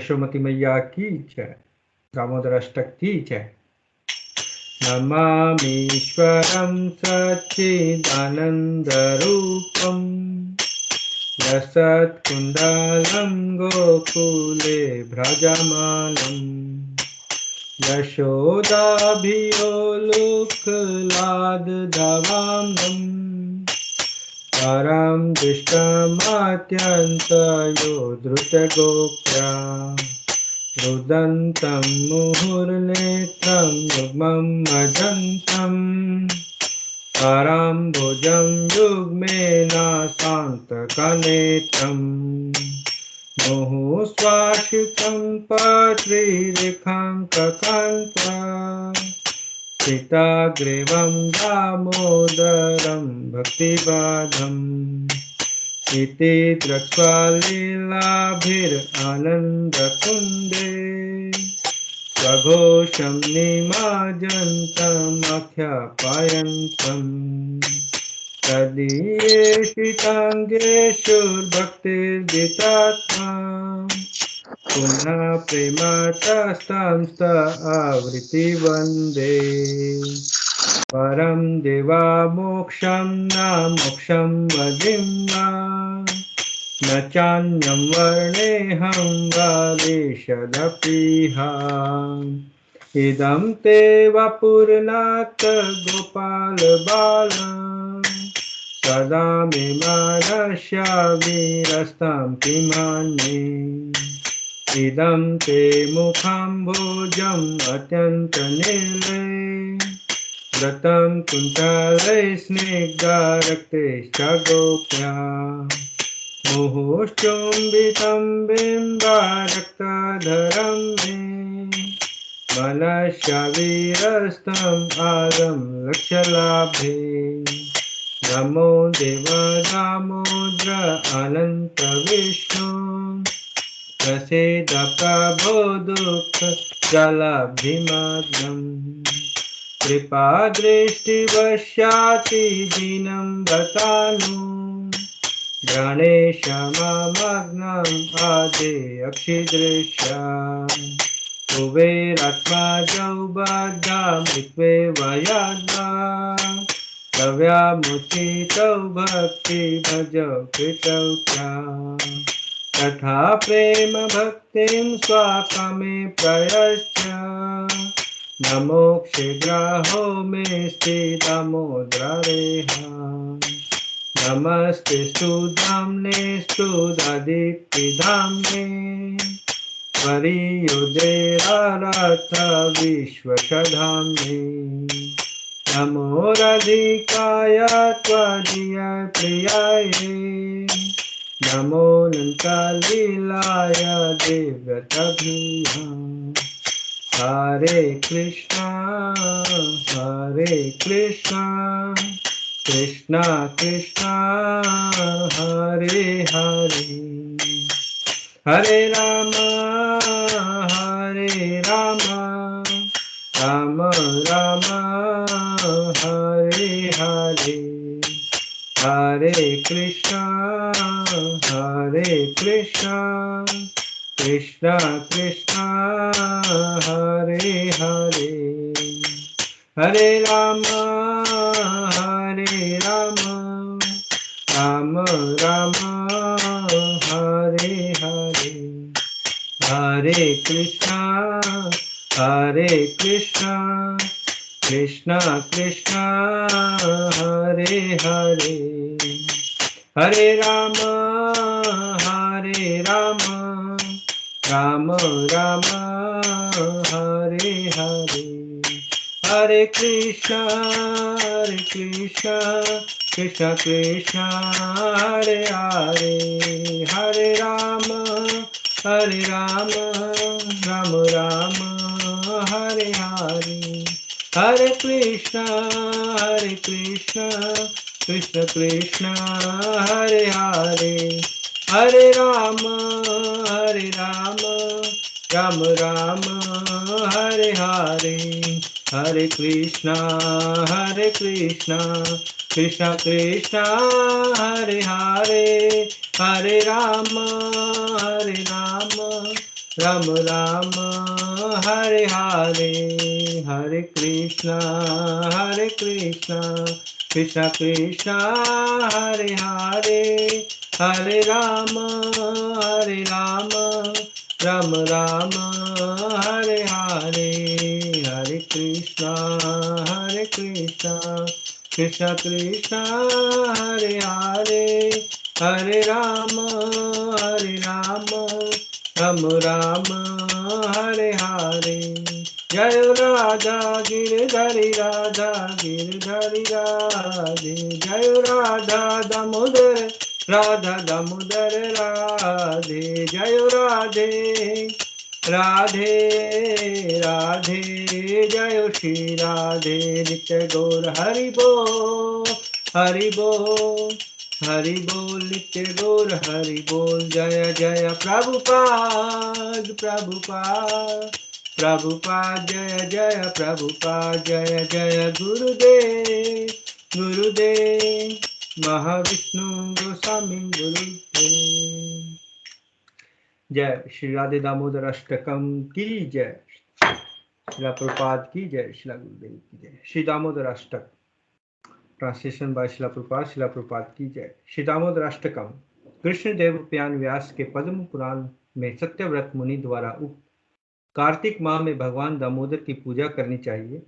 यशोमती मैया की जय। दामोदर अष्टक की जय। नमामीश्वरं सच्चिदानन्दरूपम् लसत्कुण्डलं गोकुले भ्रजमानम् यशोदाभियोलुक्लादधवाम्नम् परं दृष्टमत्यन्तयो धृतगोप्या रुदन्तं मुहुर्नेत्रं युग्मं मदन्तं कराम्बुजं युग्मेन शान्तकनेत्रम् मुहुःश्वासितं पत्रीरेखां ककन्त सीताग्रीवं दामोदरं भक्तिबाधम् इति दृष्ट्वा लीलाभिरानन्दकुन्दे स्वघोषं निमज्जन्तमख्यापयन्तम् तदीयेषिताङ्गेषुर्भक्तिर्जितात्मा पुनः प्रेमतस्तांस्त आवृत्ति परं देवा मोक्षं न मोक्षं वदिम्ना न चान्यं वर्णेऽहं वादिशदपीहा इदं ते वपुर्नाथ गोपाल बाला सदा मे मनस्य वीरस्तं किमान्ये इदं ते मुखाम्भोजम् अत्यन्तनीले व्रतं कुन्तले स्निग्धरक्तैश्च गोप्या मुहुश्चुम्बितं बिम्बारक्तधरं मे मनस्य वीरस्तम् आदं लक्ष्यलाभे नमो देव दामोदर अनन्त विष्णु प्रसीद प्रभो दुःखजलाभिमग्नम् कृपादृष्टिवशाति दीनं गतानु गणेशमग्नम् आदे अक्षिदृश्या कुबेरात्मजौ बद्धामृत्वे वयाद्वा तव्यामुचितौ भक्ति भजौ कृतौ च तथा प्रेम भक्तिं स्वाकमे प्रयश्च नमो क्षिग्राहो मे स्थितमोद्रेह नमस्ते स्तुधाम्ने स्तुददीप्तिधाम्ने वरीयोदेरारथ विश्वसधाम्ने नमो राधिकाय त्वदीय प्रियाय नमो नन्तलीलाय दिव्यतभिः हरे कृष्णा कृष्णा कृष्णा हरे हरे हरे राम राम राम हरे हरे हरे कृष्णा कृष्णा कृष्णा हरे हरे हरे राम राम राम हरे हरे हरे कृष्णा कृष्णा कृष्णा हरे हरे हरे राम राम राम हरे हरे हरे कृष्णा कृष्णा कृष्णा हरे हरे हरे राम राम राम हरे हरे हरे कृष्णा कृष्ण कृष्ण हरे हरे हरे राम राम राम हरे हरे हरे कृष्णा कृष्ण कृष्ण हरे हरे हरे राम राम राम हरे हरे, हरे कृष्णा कृष्णा कृष्णा हरे हरे, हरे राम राम राम हरे हरे, हरे कृष्णा कृष्णा कृष्णा हरे हरे, हरे राम राम राम हरे हरे। जय राधा गिरधरी राधे, जय राधा दामोदर राधे, जय राधे राधे राधे, जय श्री राधे नित्य गौर हरि बोल हरि बोल नित्य गौर हरि बोल। जय जय प्रभुपाद जय जय प्रभुपाद, जय जय गुरुदेव महाविष्णु गोस्वामी गुरुदेव। जय श्री राधे दामोदर अष्टकम की जय, श्रीला प्रभुपाद की जय, श्रीला गुरुदेव की जय। श्री दामोदर अष्टक ट्रांसलेशन बाय श्रीला प्रभुपाद की जय। श्री दामोदर अष्टकम कृष्ण देवप्यान व्यास के पद्म पुराण में सत्यव्रत मुनि द्वारा उक्त कार्तिक माह में भगवान दामोदर की पूजा करनी चाहिए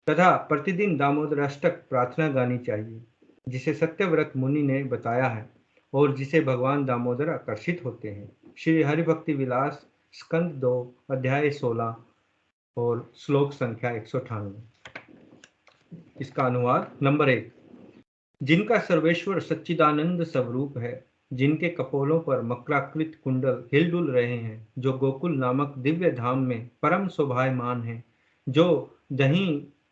तथा प्रतिदिन दामोदर अष्टक प्रार्थना गानी चाहिए, जिसे सत्यव्रत मुनि ने बताया है और जिसे भगवान दामोदर आकर्षित होते हैं। श्री हरिभक्ति विलास स्कंद 2 अध्याय 16 और श्लोक संख्या 198। इसका अनुवाद। नंबर 1। जिनका सर्वेश्वर सच्चिदानंद स्वरूप है, जिनके कपोलों पर मकराकृत कुंडल हिलडुल रहे हैं, जो गोकुल नामक दिव्य धाम में परम शोभायमान हैं, जो दही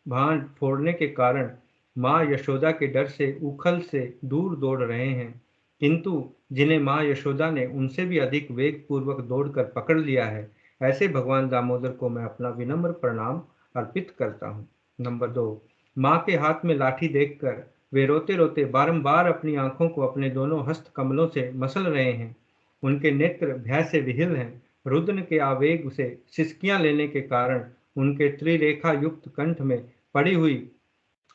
भांड फोड़ने के कारण माँ यशोदा के डर से उखल से दूर दौड़ रहे हैं, किंतु जिन्हें माँ यशोदा ने उनसे भी अधिक वेग पूर्वक दौड़कर पकड़ लिया है, ऐसे भगवान दामोदर को मैं अपना विनम्र प्रणाम अर्पित करता हूँ। नंबर 2। माँ के हाथ में लाठी देखकर वे रोते रोते बारंबार अपनी आंखों को अपने दोनों हस्त कमलों से मसल रहे हैं। उनके नेत्र भय से विहिल हैं। रुद्र के आवेग से सिसकियां लेने के कारण उनके त्रिरेखा युक्त कंठ में पड़ी हुई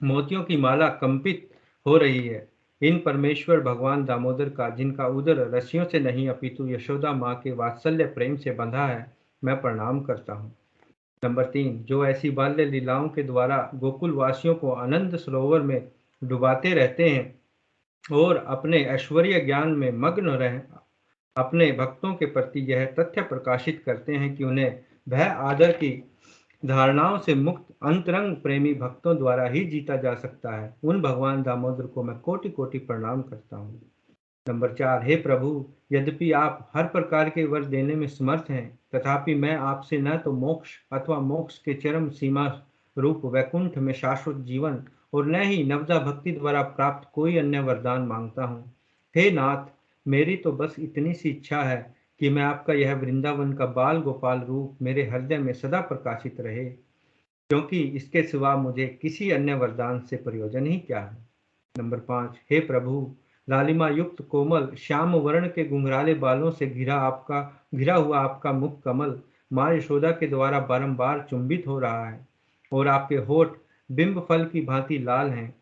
मोतियों की माला कंपित हो रही है। इन परमेश्वर भगवान दामोदर का, जिनका उदर रस्सियों से नहीं अपितु यशोदा माँ के वात्सल्य प्रेम से बंधा है, मैं प्रणाम करता हूँ। नंबर 3। जो ऐसी बाल्य लीलाओं के द्वारा गोकुल वासियों को आनंद सरोवर में डुबाते रहते हैं और अपने ऐश्वर्य ज्ञान में मग्न रह अपने भक्तों के प्रति यह तथ्य प्रकाशित करते हैं कि उन्हें भय आदर की धारणाओं से मुक्त अंतरंग प्रेमी भक्तों द्वारा ही जीता जा सकता है, उन भगवान दामोदर को मैं कोटि कोटि प्रणाम करता हूँ। नंबर 4। हे प्रभु, यद्यपि आप हर प्रकार के वर देने में समर्थ हैं, तथापि मैं आपसे न तो मोक्ष अथवा मोक्ष के चरम सीमा रूप वैकुंठ में शाश्वत जीवन और न ही नवदा भक्ति द्वारा प्राप्त कोई अन्य वरदान मांगता हूँ। हे नाथ, मेरी तो बस इतनी सी इच्छा है कि मैं आपका यह वृंदावन का बाल गोपाल रूप मेरे हृदय में सदा प्रकाशित रहे, क्योंकि इसके सिवा मुझे किसी अन्य वरदान से प्रयोजन ही क्या है। नंबर 5। हे प्रभु, लालिमा युक्त कोमल श्याम वर्ण के घुंघराले बालों से घिरा हुआ आपका मुख कमल माँ यशोदा के द्वारा बारंबार चुंबित हो रहा है और आपके होठ बिंब फल की भांति लाल हैं।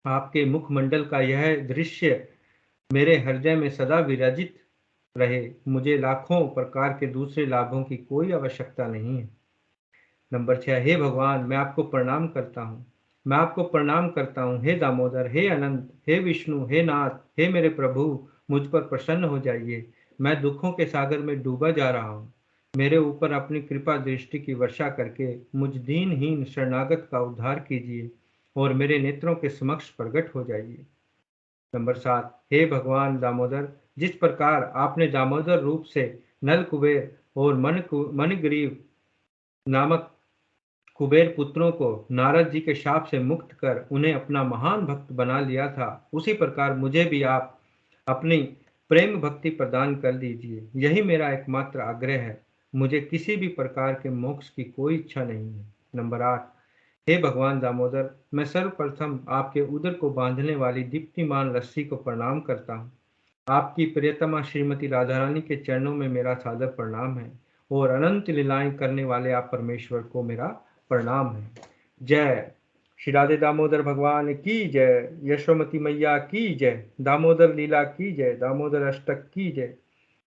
आपके मुखमंडल का यह दृश्य मेरे हृदय में सदा विराजित रहे। मुझे लाखों प्रकार के दूसरे लाभों की कोई आवश्यकता नहीं है। नंबर 6। हे भगवान, मैं आपको प्रणाम करता हूँ। हे दामोदर, हे अनंत, हे विष्णु, हे नाथ, हे मेरे प्रभु, मुझ पर प्रसन्न हो जाइए। मैं दुखों के सागर में डूबा जा रहा हूँ। मेरे ऊपर अपनी कृपा दृष्टि की वर्षा करके मुझ दीनहीन शरणागत का उद्धार कीजिए और मेरे नेत्रों के समक्ष प्रकट हो जाइए। नंबर 7। हे भगवान दामोदर, जिस प्रकार आपने दामोदर रूप से नल कुबेर और मणिग्रीव नामक कुबेर पुत्रों को नारद जी के शाप से मुक्त कर उन्हें अपना महान भक्त बना लिया था, उसी प्रकार मुझे भी आप अपनी प्रेम भक्ति प्रदान कर दीजिए। यही मेरा एकमात्र आग्रह है। मुझे किसी भी प्रकार के मोक्ष की कोई इच्छा नहीं है। नंबर 8। हे भगवान दामोदर, मैं सर्वप्रथम आपके उदर को बांधने वाली दीप्तिमान रस्सी को प्रणाम करता हूँ। आपकी प्रियतमा श्रीमती राधा रानी के चरणों में मेरा सादर प्रणाम है और अनंत लीलाएं करने वाले आप परमेश्वर को मेरा प्रणाम है। जय श्री राधे दामोदर भगवान की जय, यशोमती मैया की जय, दामोदर लीला की जय, दामोदर अष्टक की जय,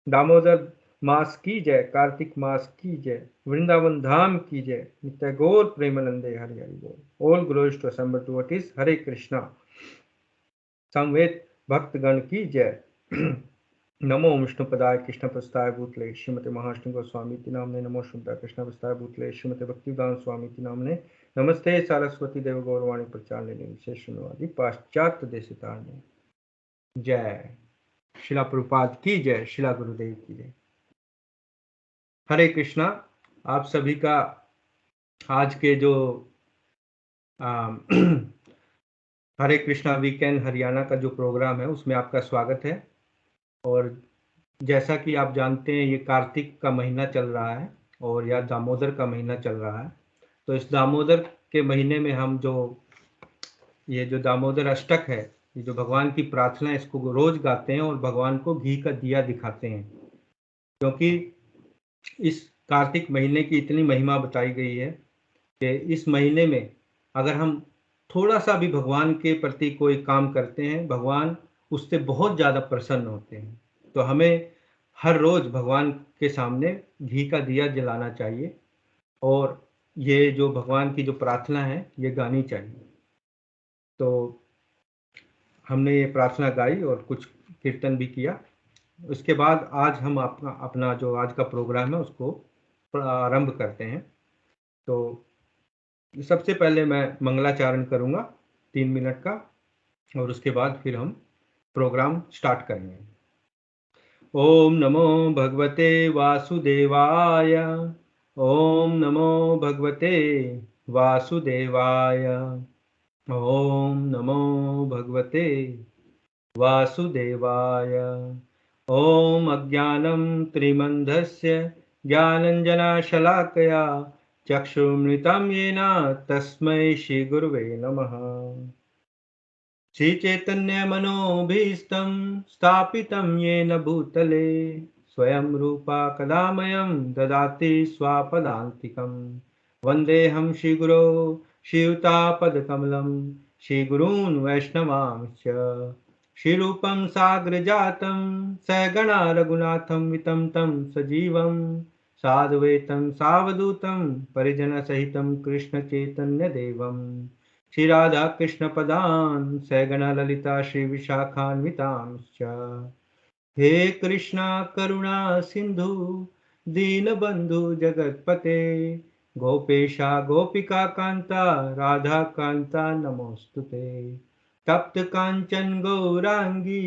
दामोदर मास की जय, कार्तिक मास की जय, वृंदावन धाम की जय, नित्य गौर प्रेमानंदे हरि हरि बोल। All glories to assembled devotees, Hare Krishna. समवेत भक्तगण की जय। नमो विष्णुपदाय कृष्णप्रस्थाय भूतले श्रीमते महाविष्णु गोस्वामी नामने, नमो शुद्धाय कृष्णप्रस्थाय भूतले श्रीमते भक्तिवेदांत स्वामी नामने, नमस्ते सारस्वती देव गौरवाणी प्रचारणे विशेष शून्यवादी पाश्चात्य देशितारणे। जय शिला प्रभुपाद की जय, शिला गुरुदेव की जय। हरे कृष्णा। आप सभी का आज के जो हरे कृष्णा वीकेंड हरियाणा का जो प्रोग्राम है उसमें आपका स्वागत है। और जैसा कि आप जानते हैं ये कार्तिक का महीना चल रहा है और या दामोदर का महीना चल रहा है। तो इस दामोदर के महीने में हम ये जो दामोदर अष्टक है, ये जो भगवान की प्रार्थना, इसको रोज गाते हैं और भगवान को घी का दिया दिखाते हैं, क्योंकि इस कार्तिक महीने की इतनी महिमा बताई गई है कि इस महीने में अगर हम थोड़ा सा भी भगवान के प्रति कोई काम करते हैं, भगवान उससे बहुत ज़्यादा प्रसन्न होते हैं। तो हमें हर रोज़ भगवान के सामने घी का दिया जलाना चाहिए और ये जो भगवान की जो प्रार्थना है ये गानी चाहिए। तो हमने ये प्रार्थना गाई और कुछ कीर्तन भी किया। उसके बाद आज हम अपना जो आज का प्रोग्राम है उसको प्रारंभ करते हैं। तो सबसे पहले मैं मंगलाचरण करूंगा 3 मिनट का और उसके बाद फिर हम प्रोग्राम स्टार्ट करेंगे। ओम नमो भगवते वासुदेवाय, ओम नमो भगवते वासुदेवाय, ओम नमो भगवते वासुदेवाय। ओम अज्ञानं त्रिमन्धस्य ज्ञानञ्जनशलाकया चक्षुर्मृतं येन तस्मै श्रीगुरुवे नमः। श्रीचैतन्यमनोभीष्टं स्थापितं येन भूतले स्वयं रूपा कदामयं ददाति स्वापदान्तिकं। वन्देऽहं श्रीगुरो श्रीयुतापदकमलं श्रीगुरून् वैष्णवांश्च। श्रीरूपं साग्रजातं सहगणा रघुनाथं वितं तं सजीवं साद्वैतं सावधूतं परिजनसहितं कृष्णचैतन्यदेवं श्री राधा कृष्ण पदान् सहगणा ललिता श्री विशाखान्वितांश्च। हे कृष्णा करुणा सिंधु दीनबंधु जगतपते गोपेशा गोपिका कांता राधा कांता नमोस्तुते। तप्त कांचन गौरांगी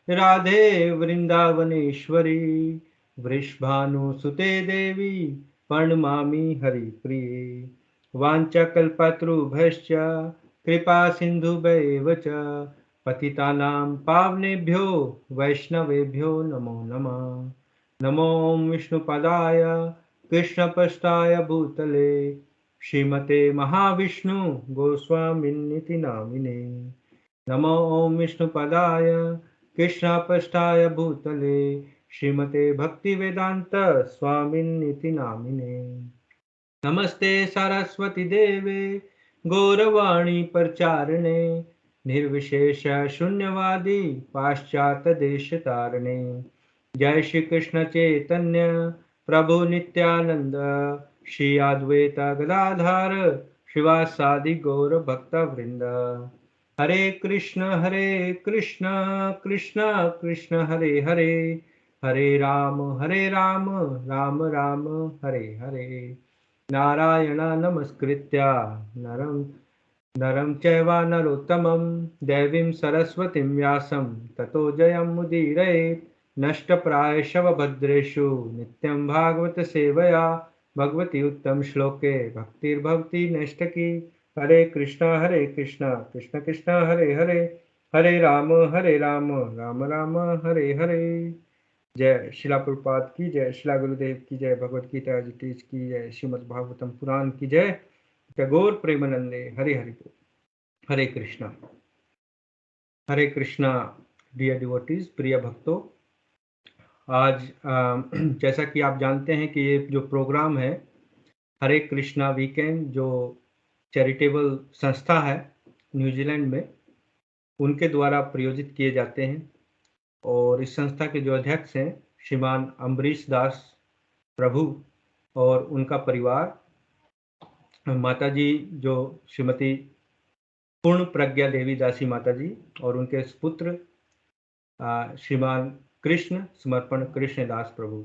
राधे वृंदावनेश्वरी वृषभानुसुते देवी प्रणमामि हरिप्रिये। वाञ्छाकल्पतरुभ्यश्च कृपा सिन्धुभ्यैव च पतितानां पावनेभ्यो वैष्णवेभ्यो नमो नमः। नमो विष्णुपदाय कृष्णपृष्ठाय भूतले श्रीमते महाविष्णु गोस्वामिन्निति नामिने। नमो विष्णुपदाय कृष्णपृष्ठाय भूतले श्रीमते भक्तिवेदांत स्वामिन्निति नामिने। नमस्ते सरस्वती देवे गौरवाणी प्रचारिणे निर्विशेष शून्यवादी पाश्चात्य देश तारिणे। जय श्री कृष्ण चैतन्य प्रभु नित्यानंद श्री अद्वैत गदाधर शिवासादि गौर भक्त वृंद। हरे कृष्ण कृष्ण कृष्ण हरे हरे, हरे राम राम राम हरे हरे। नारायण नमस्कृत्य नरं चैव नरोत्तमं देवीं सरस्वतीं व्यासं ततो जयमुदीरयेत्। नष्टप्रायशवभद्रेषु नित्यं भागवत सेवया भगवती उत्तम श्लोके भक्तिर्भवति नैष्ठकी। हरे कृष्ण कृष्ण कृष्ण हरे हरे, हरे राम राम राम हरे हरे। जय शिला प्रभुपाद की जय, शिला गुरुदेव की जय, भगवत गीता जिटीज की जय, श्रीमद् भागवतम पुराण की जय। गौर प्रेमानंदे हरे हरि बोल। हरे कृष्णा डियर डिवोटीज, प्रिय भक्तों। आज जैसा कि आप जानते हैं कि ये जो प्रोग्राम है हरे कृष्णा वीकेंड, जो चैरिटेबल संस्था है न्यूजीलैंड में, उनके द्वारा प्रायोजित किए जाते हैं। और इस संस्था के जो अध्यक्ष हैं श्रीमान अम्बरीश दास प्रभु और उनका परिवार, माताजी जो श्रीमती पूर्ण प्रज्ञा देवी दासी माताजी और उनके पुत्र श्रीमान कृष्ण समर्पण कृष्ण दास प्रभु,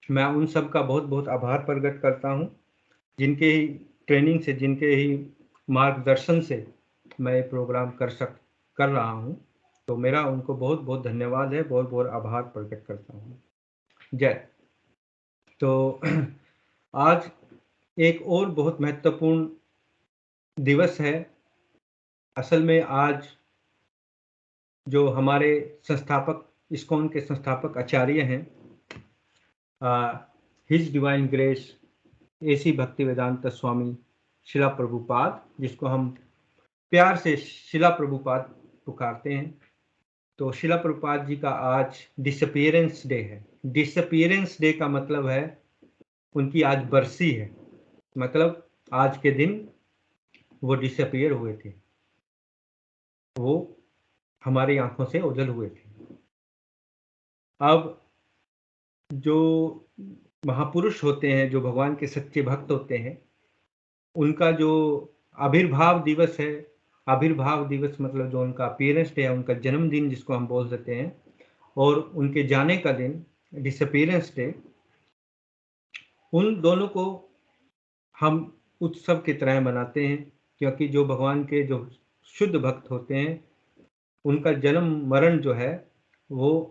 मैं उन सब का बहुत बहुत आभार प्रकट करता हूँ, जिनके ही ट्रेनिंग से, जिनके ही मार्गदर्शन से मैं ये प्रोग्राम कर रहा हूँ। तो मेरा उनको बहुत बहुत धन्यवाद है, बहुत बहुत आभार प्रकट करता हूँ। जय। तो आज एक और बहुत महत्वपूर्ण दिवस है। असल में आज जो हमारे संस्थापक, इस्कॉन के संस्थापक आचार्य हैं, his divine grace A C Bhaktivedanta Swami Srila Prabhupada, जिसको हम प्यार से शिला प्रभुपाद पुकारते हैं, तो शिला प्रभुपाद जी का आज डिसअपियरेंस डे है। डिसअपियरेंस डे का मतलब है उनकी आज बरसी है, मतलब आज के दिन वो डिसअपियर हुए थे, वो हमारी आंखों से ओझल हुए थे। अब जो महापुरुष होते हैं, जो भगवान के सच्चे भक्त होते हैं, उनका जो आविर्भाव दिवस है, आविर्भाव दिवस मतलब जो उनका अपीयरेंस डे है, उनका जन्मदिन जिसको हम बोल देते हैं, और उनके जाने का दिन डिसअपियरेंस डे, उन दोनों को हम उत्सव की तरह मनाते हैं, क्योंकि जो भगवान के जो शुद्ध भक्त होते हैं, उनका जन्म मरण जो है वो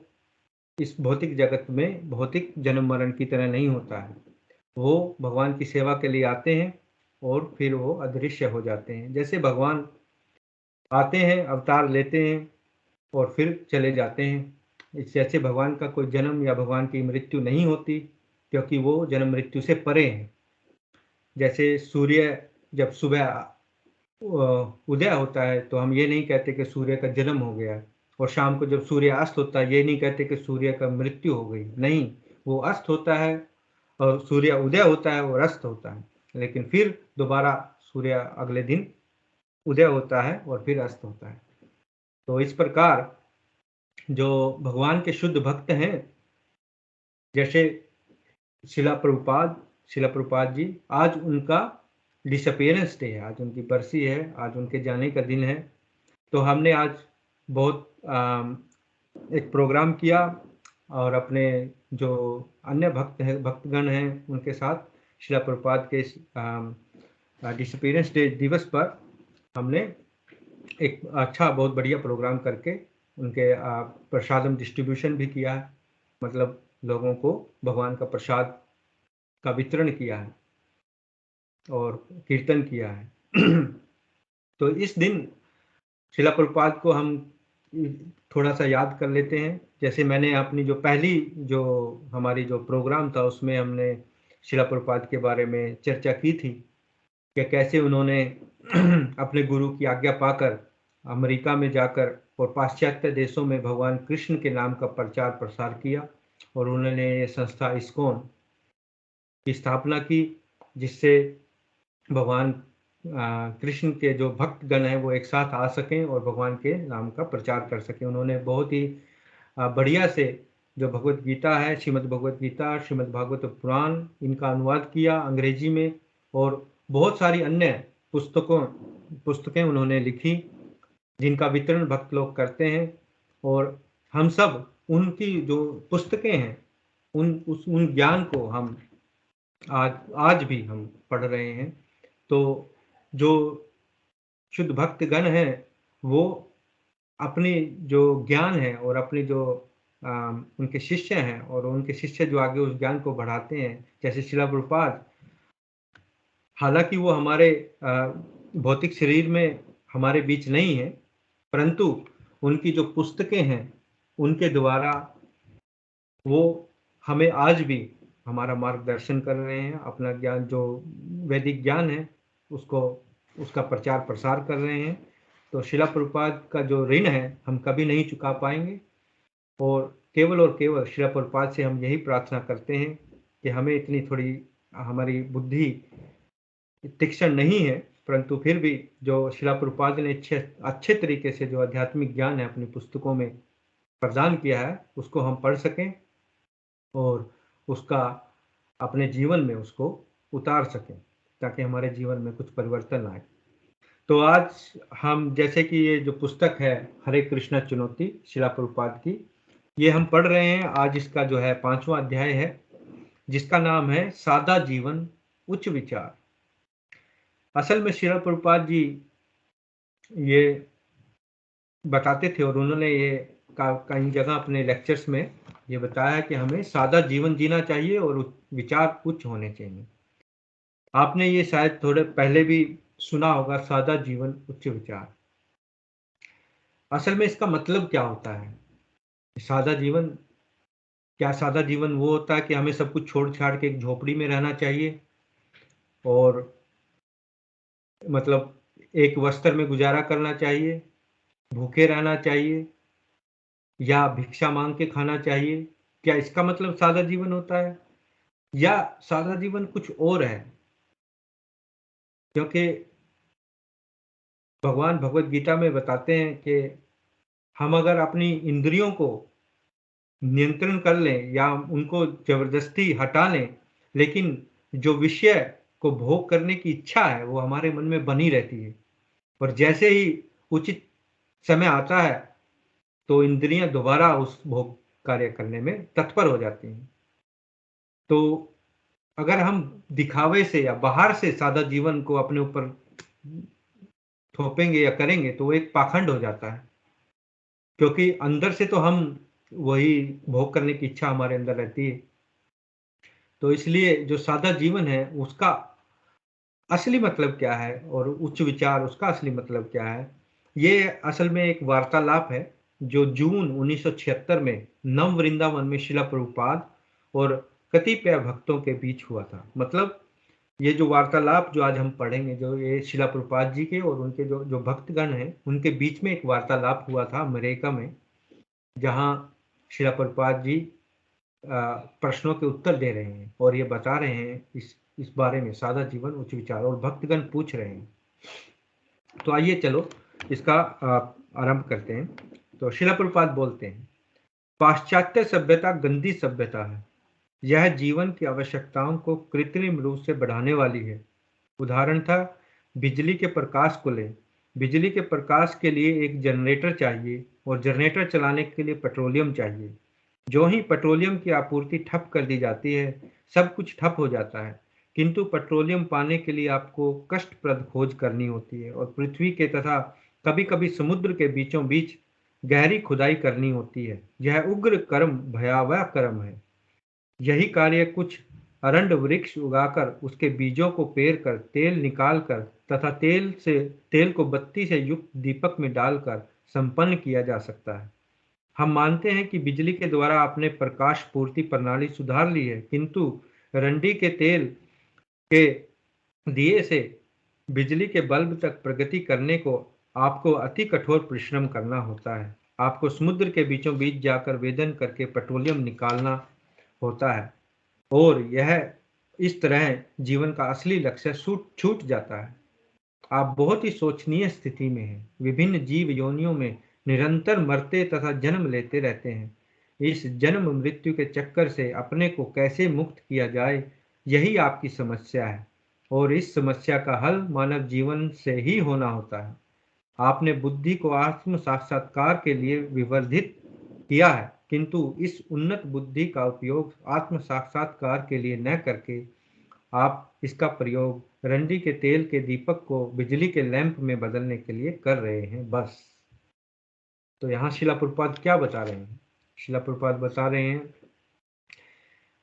इस भौतिक जगत में भौतिक जन्म मरण की तरह नहीं होता है। वो भगवान की सेवा के लिए आते हैं और फिर वो अदृश्य हो जाते हैं। जैसे भगवान आते हैं, अवतार लेते हैं और फिर चले जाते हैं, जैसे भगवान का कोई जन्म या भगवान की मृत्यु नहीं होती, क्योंकि वो जन्म मृत्यु से परे हैं। जैसे सूर्य जब सुबह उदय होता है तो हम ये नहीं कहते कि सूर्य का जन्म हो गया, और शाम को जब सूर्य अस्त होता है ये नहीं कहते कि सूर्य का मृत्यु हो गई। नहीं, वो अस्त होता है और सूर्य उदय होता है और अस्त होता है, लेकिन फिर दोबारा सूर्य अगले दिन उदय होता है और फिर अस्त होता है। तो इस प्रकार जो भगवान के शुद्ध भक्त हैं, जैसे शिला प्रभुपाद जी, आज उनका डिसअपियरेंस डे है, आज उनकी बरसी है, आज उनके जाने का दिन है। तो हमने आज बहुत एक प्रोग्राम किया और अपने जो अन्य भक्तगण हैं उनके साथ शिला प्रभुपाद के डिसअपियरेंस डे दिवस पर हमने एक अच्छा बहुत बढ़िया प्रोग्राम करके उनके प्रसादम डिस्ट्रीब्यूशन भी किया है, मतलब लोगों को भगवान का प्रसाद का वितरण किया है और कीर्तन किया है। तो इस दिन शिला प्रभुपाद को हम थोड़ा सा याद कर लेते हैं। जैसे मैंने अपनी जो पहली जो हमारी जो प्रोग्राम था उसमें हमने शिला प्रभुपाद के बारे में चर्चा की थी कि कैसे उन्होंने अपने गुरु की आज्ञा पाकर अमेरिका में जाकर और पाश्चात्य देशों में भगवान कृष्ण के नाम का प्रचार प्रसार किया, और उन्होंने ये संस्था इस्कॉन की स्थापना की, जिससे भगवान कृष्ण के जो भक्तगण हैं वो एक साथ आ सकें और भगवान के नाम का प्रचार कर सकें। उन्होंने बहुत ही बढ़िया से जो भगवत गीता है, श्रीमद् भगवत गीता, श्रीमद् भागवत पुराण, इनका अनुवाद किया अंग्रेजी में, और बहुत सारी अन्य पुस्तकें उन्होंने लिखी, जिनका वितरण भक्त लोग करते हैं। और हम सब उनकी जो पुस्तकें हैं उन ज्ञान को हम आज भी हम पढ़ रहे हैं। तो जो शुद्ध भक्तगण हैं वो अपनी जो ज्ञान है और अपने जो उनके शिष्य हैं, और उनके शिष्य जो आगे उस ज्ञान को बढ़ाते हैं, जैसे शिला प्रभुपाद, हालांकि वो हमारे भौतिक शरीर में हमारे बीच नहीं है, परंतु उनकी जो पुस्तकें हैं उनके द्वारा वो हमें आज भी हमारा मार्गदर्शन कर रहे हैं, अपना ज्ञान जो वैदिक ज्ञान है उसका प्रचार प्रसार कर रहे हैं। तो शिला प्रभुपाद का जो ऋण है हम कभी नहीं चुका पाएंगे, और केवल और केवल श्रील प्रभुपाद से हम यही प्रार्थना करते हैं कि हमें इतनी थोड़ी हमारी बुद्धि तीक्ष्ण नहीं है, परंतु फिर भी जो श्रील प्रभुपाद ने अच्छे तरीके से जो आध्यात्मिक ज्ञान है अपनी पुस्तकों में प्रदान किया है, उसको हम पढ़ सकें और उसका अपने जीवन में उसको उतार सकें, ताकि हमारे जीवन में कुछ परिवर्तन आए। तो आज हम, जैसे कि ये जो पुस्तक है हरे कृष्णा चुनौती श्रील प्रभुपाद की, ये हम पढ़ रहे हैं। आज इसका जो है 5वां अध्याय है, जिसका नाम है सादा जीवन उच्च विचार। असल में श्रील प्रभुपाद जी ये बताते थे और उन्होंने ये कई जगह अपने लेक्चर्स में ये बताया कि हमें सादा जीवन जीना चाहिए और विचार उच्च होने चाहिए। आपने ये शायद थोड़े पहले भी सुना होगा, सादा जीवन उच्च विचार। असल में इसका मतलब क्या होता है? सादा जीवन, क्या सादा जीवन वो होता है कि हमें सब कुछ छोड़ छाड़ के एक झोपड़ी में रहना चाहिए और मतलब एक वस्त्र में गुजारा करना चाहिए, भूखे रहना चाहिए या भिक्षा मांग के खाना चाहिए? क्या इसका मतलब सादा जीवन होता है, या सादा जीवन कुछ और है? क्योंकि भगवान भगवत गीता में बताते हैं कि हम अगर अपनी इंद्रियों को नियंत्रण कर लें या उनको जबरदस्ती हटा लें, लेकिन जो विषय को भोग करने की इच्छा है वो हमारे मन में बनी रहती है, और जैसे ही उचित समय आता है तो इंद्रियां दोबारा उस भोग कार्य करने में तत्पर हो जाती हैं। तो अगर हम दिखावे से या बाहर से सादा जीवन को अपने ऊपर थोपेंगे या करेंगे तो वो एक पाखंड हो जाता है, क्योंकि अंदर से तो हम वही भोग करने की इच्छा हमारे अंदर रहती है। तो इसलिए जो सादा जीवन है उसका असली मतलब क्या है और उच्च विचार उसका असली मतलब क्या है, ये असल में एक वार्तालाप है जो जून 1976 में नव वृंदावन में शिला प्रभुपाद और कतिपय भक्तों के बीच हुआ था। मतलब ये जो वार्तालाप जो आज हम पढ़ेंगे, जो ये शिला प्रभुपाद जी के और उनके जो जो भक्तगण हैं उनके बीच में एक वार्तालाप हुआ था अमेरिका में, जहाँ शिला प्रभुपाद जी प्रश्नों के उत्तर दे रहे हैं और ये बता रहे हैं इस बारे में, सादा जीवन उच्च विचार, और भक्तगण पूछ रहे हैं। तो आइए चलो इसका आरंभ करते हैं। तो शिला प्रभुपाद बोलते हैं, पाश्चात्य सभ्यता गंदी सभ्यता है। यह जीवन की आवश्यकताओं को कृत्रिम रूप से बढ़ाने वाली है। उदाहरण था, बिजली के प्रकाश को लें। बिजली के प्रकाश के लिए एक जनरेटर चाहिए और जनरेटर चलाने के लिए पेट्रोलियम चाहिए। जो ही पेट्रोलियम की आपूर्ति ठप कर दी जाती है, सब कुछ ठप हो जाता है। किंतु पेट्रोलियम पाने के लिए आपको कष्टप्रद खोज करनी होती है और पृथ्वी के तथा कभी-कभी समुद्र के बीचों बीच गहरी खुदाई करनी होती है। यह उग्र कर्म, भयावह कर्म है। यही कार्य कुछ अरंड वृक्ष उगाकर उसके बीजों को पेर कर तेल निकालकर तथा तेल को बत्ती से युक्त दीपक में डालकर संपन्न किया जा सकता है। हम मानते हैं कि बिजली के द्वारा आपने प्रकाश पूर्ति प्रणाली सुधार ली है, किंतु रंडी के तेल के दिए से बिजली के बल्ब तक प्रगति करने को आपको अति कठोर परिश्रम करना होता है। आपको समुद्र के बीचों बीच जाकर वेदन करके पेट्रोलियम निकालना होता है और यह इस तरह जीवन का असली लक्ष्य छूट जाता है। आप बहुत ही शोचनीय स्थिति में हैं। विभिन्न जीव योनियों में निरंतर मरते तथा जन्म लेते रहते हैं। इस जन्म मृत्यु के चक्कर से अपने को कैसे मुक्त किया जाए, यही आपकी समस्या है, और इस समस्या का हल मानव जीवन से ही होना होता है। आपने बुद्धि को आत्म साक्षात्कार के लिए विवर्धित किया है, किंतु इस उन्नत बुद्धि का उपयोग आत्म साक्षात्कार के लिए न करके आप इसका प्रयोग रंडी के तेल के दीपक को बिजली के लैंप में बदलने के लिए कर रहे हैं बस। तो यहाँ शिला प्रभुपाद क्या बता रहे हैं? शिला प्रभुपाद बता रहे हैं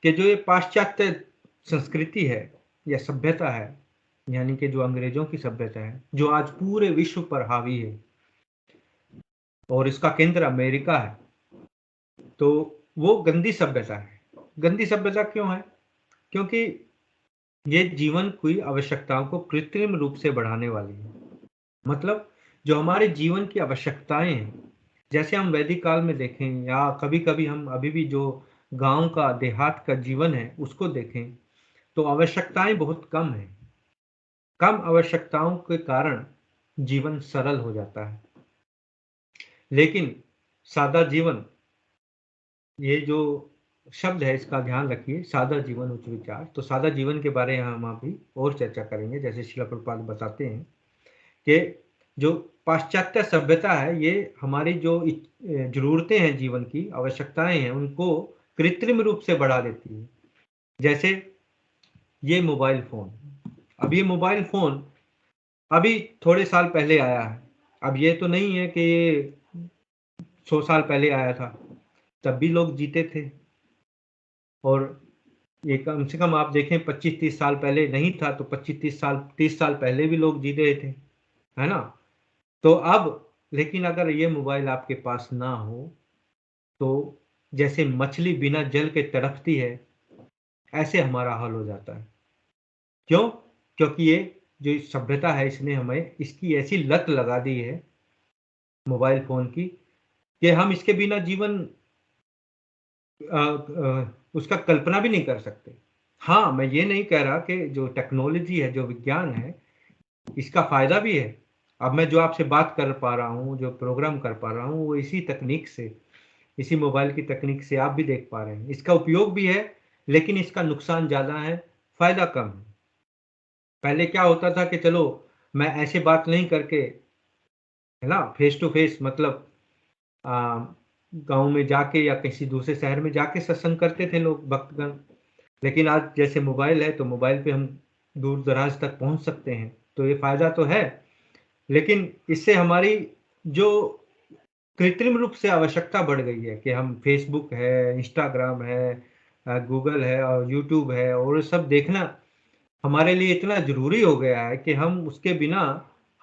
कि जो ये पाश्चात्य संस्कृति है या सभ्यता है, यानी कि जो अंग्रेजों की सभ्यता है, जो आज पूरे विश्व पर हावी है और इसका केंद्र अमेरिका है, तो वो गंदी सभ्यता है। गंदी सभ्यता क्यों है? क्योंकि ये जीवन की आवश्यकताओं को कृत्रिम रूप से बढ़ाने वाली है। मतलब जो हमारे जीवन की आवश्यकताएं हैं, जैसे हम वैदिक काल में देखें या कभी कभी हम अभी भी जो गांव का देहात का जीवन है उसको देखें, तो आवश्यकताएं बहुत कम है। कम आवश्यकताओं के कारण जीवन सरल हो जाता है। लेकिन सादा जीवन, ये जो शब्द है इसका ध्यान रखिए, सादा जीवन उच्च विचार। तो सादा जीवन के बारे में हम अभी और चर्चा करेंगे। जैसे श्रील प्रभुपाद बताते हैं कि जो पाश्चात्य सभ्यता है, ये हमारी जो जरूरतें हैं, जीवन की आवश्यकताएं हैं, उनको कृत्रिम रूप से बढ़ा देती है। जैसे ये मोबाइल फोन, अब ये मोबाइल फोन अभी थोड़े साल पहले आया है। अब ये तो नहीं है कि ये 100 साल पहले आया था, तब भी लोग जीते थे। और ये कम से कम आप देखें 25-30 साल पहले नहीं था, तो 25-30 साल 30 साल पहले भी लोग जी रहे थे, है ना। तो अब लेकिन अगर ये मोबाइल आपके पास ना हो तो जैसे मछली बिना जल के तड़पती है, ऐसे हमारा हाल हो जाता है। क्यों? क्योंकि ये जो सभ्यता है, इसने हमें इसकी ऐसी लत लगा दी है मोबाइल फोन की, कि हम इसके बिना जीवन उसका कल्पना भी नहीं कर सकते। हाँ, मैं ये नहीं कह रहा कि जो टेक्नोलॉजी है, जो विज्ञान है, इसका फायदा भी है। अब मैं जो आपसे बात कर पा रहा हूँ, जो प्रोग्राम कर पा रहा हूँ, वो इसी तकनीक से, इसी मोबाइल की तकनीक से आप भी देख पा रहे हैं। इसका उपयोग भी है, लेकिन इसका नुकसान ज्यादा है, फायदा कम है। पहले क्या होता था कि चलो मैं ऐसे बात नहीं करके, है ना, फेस टू फेस, मतलब गांव में जाके या किसी दूसरे शहर में जाके सत्संग करते थे लोग, भक्तगण। लेकिन आज जैसे मोबाइल है, तो मोबाइल पे हम दूर दराज तक पहुंच सकते हैं। तो ये फायदा तो है, लेकिन इससे हमारी जो कृत्रिम रूप से आवश्यकता बढ़ गई है कि हम फेसबुक है, इंस्टाग्राम है, गूगल है और यूट्यूब है, और सब देखना हमारे लिए इतना जरूरी हो गया है कि हम उसके बिना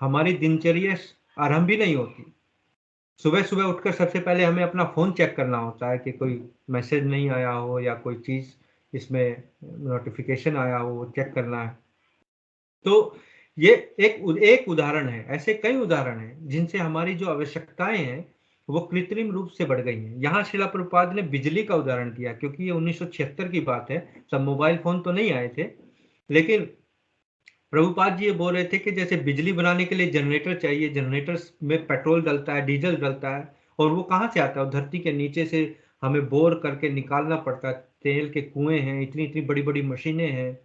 हमारी दिनचर्या आरंभ ही नहीं होती। सुबह सुबह उठकर सबसे पहले हमें अपना फोन चेक करना होता है कि कोई मैसेज नहीं आया हो या कोई चीज इसमें नोटिफिकेशन आया हो, चेक करना है। तो ये एक उदाहरण है, ऐसे कई उदाहरण हैं जिनसे हमारी जो आवश्यकताएं हैं वो कृत्रिम रूप से बढ़ गई हैं। यहाँ श्रीला प्रभुपाद ने बिजली का उदाहरण दिया, क्योंकि ये 1976 की बात है, तब मोबाइल फोन तो नहीं आए थे। लेकिन प्रभुपाद जी ये बोल रहे थे कि जैसे बिजली बनाने के लिए जनरेटर चाहिए, जनरेटर में पेट्रोल डलता है, डीजल डलता है, और वो कहाँ से आता है? धरती के नीचे से हमें बोर करके निकालना पड़ता है। तेल के कुएं हैं, इतनी इतनी बड़ी बड़ी मशीनें हैं,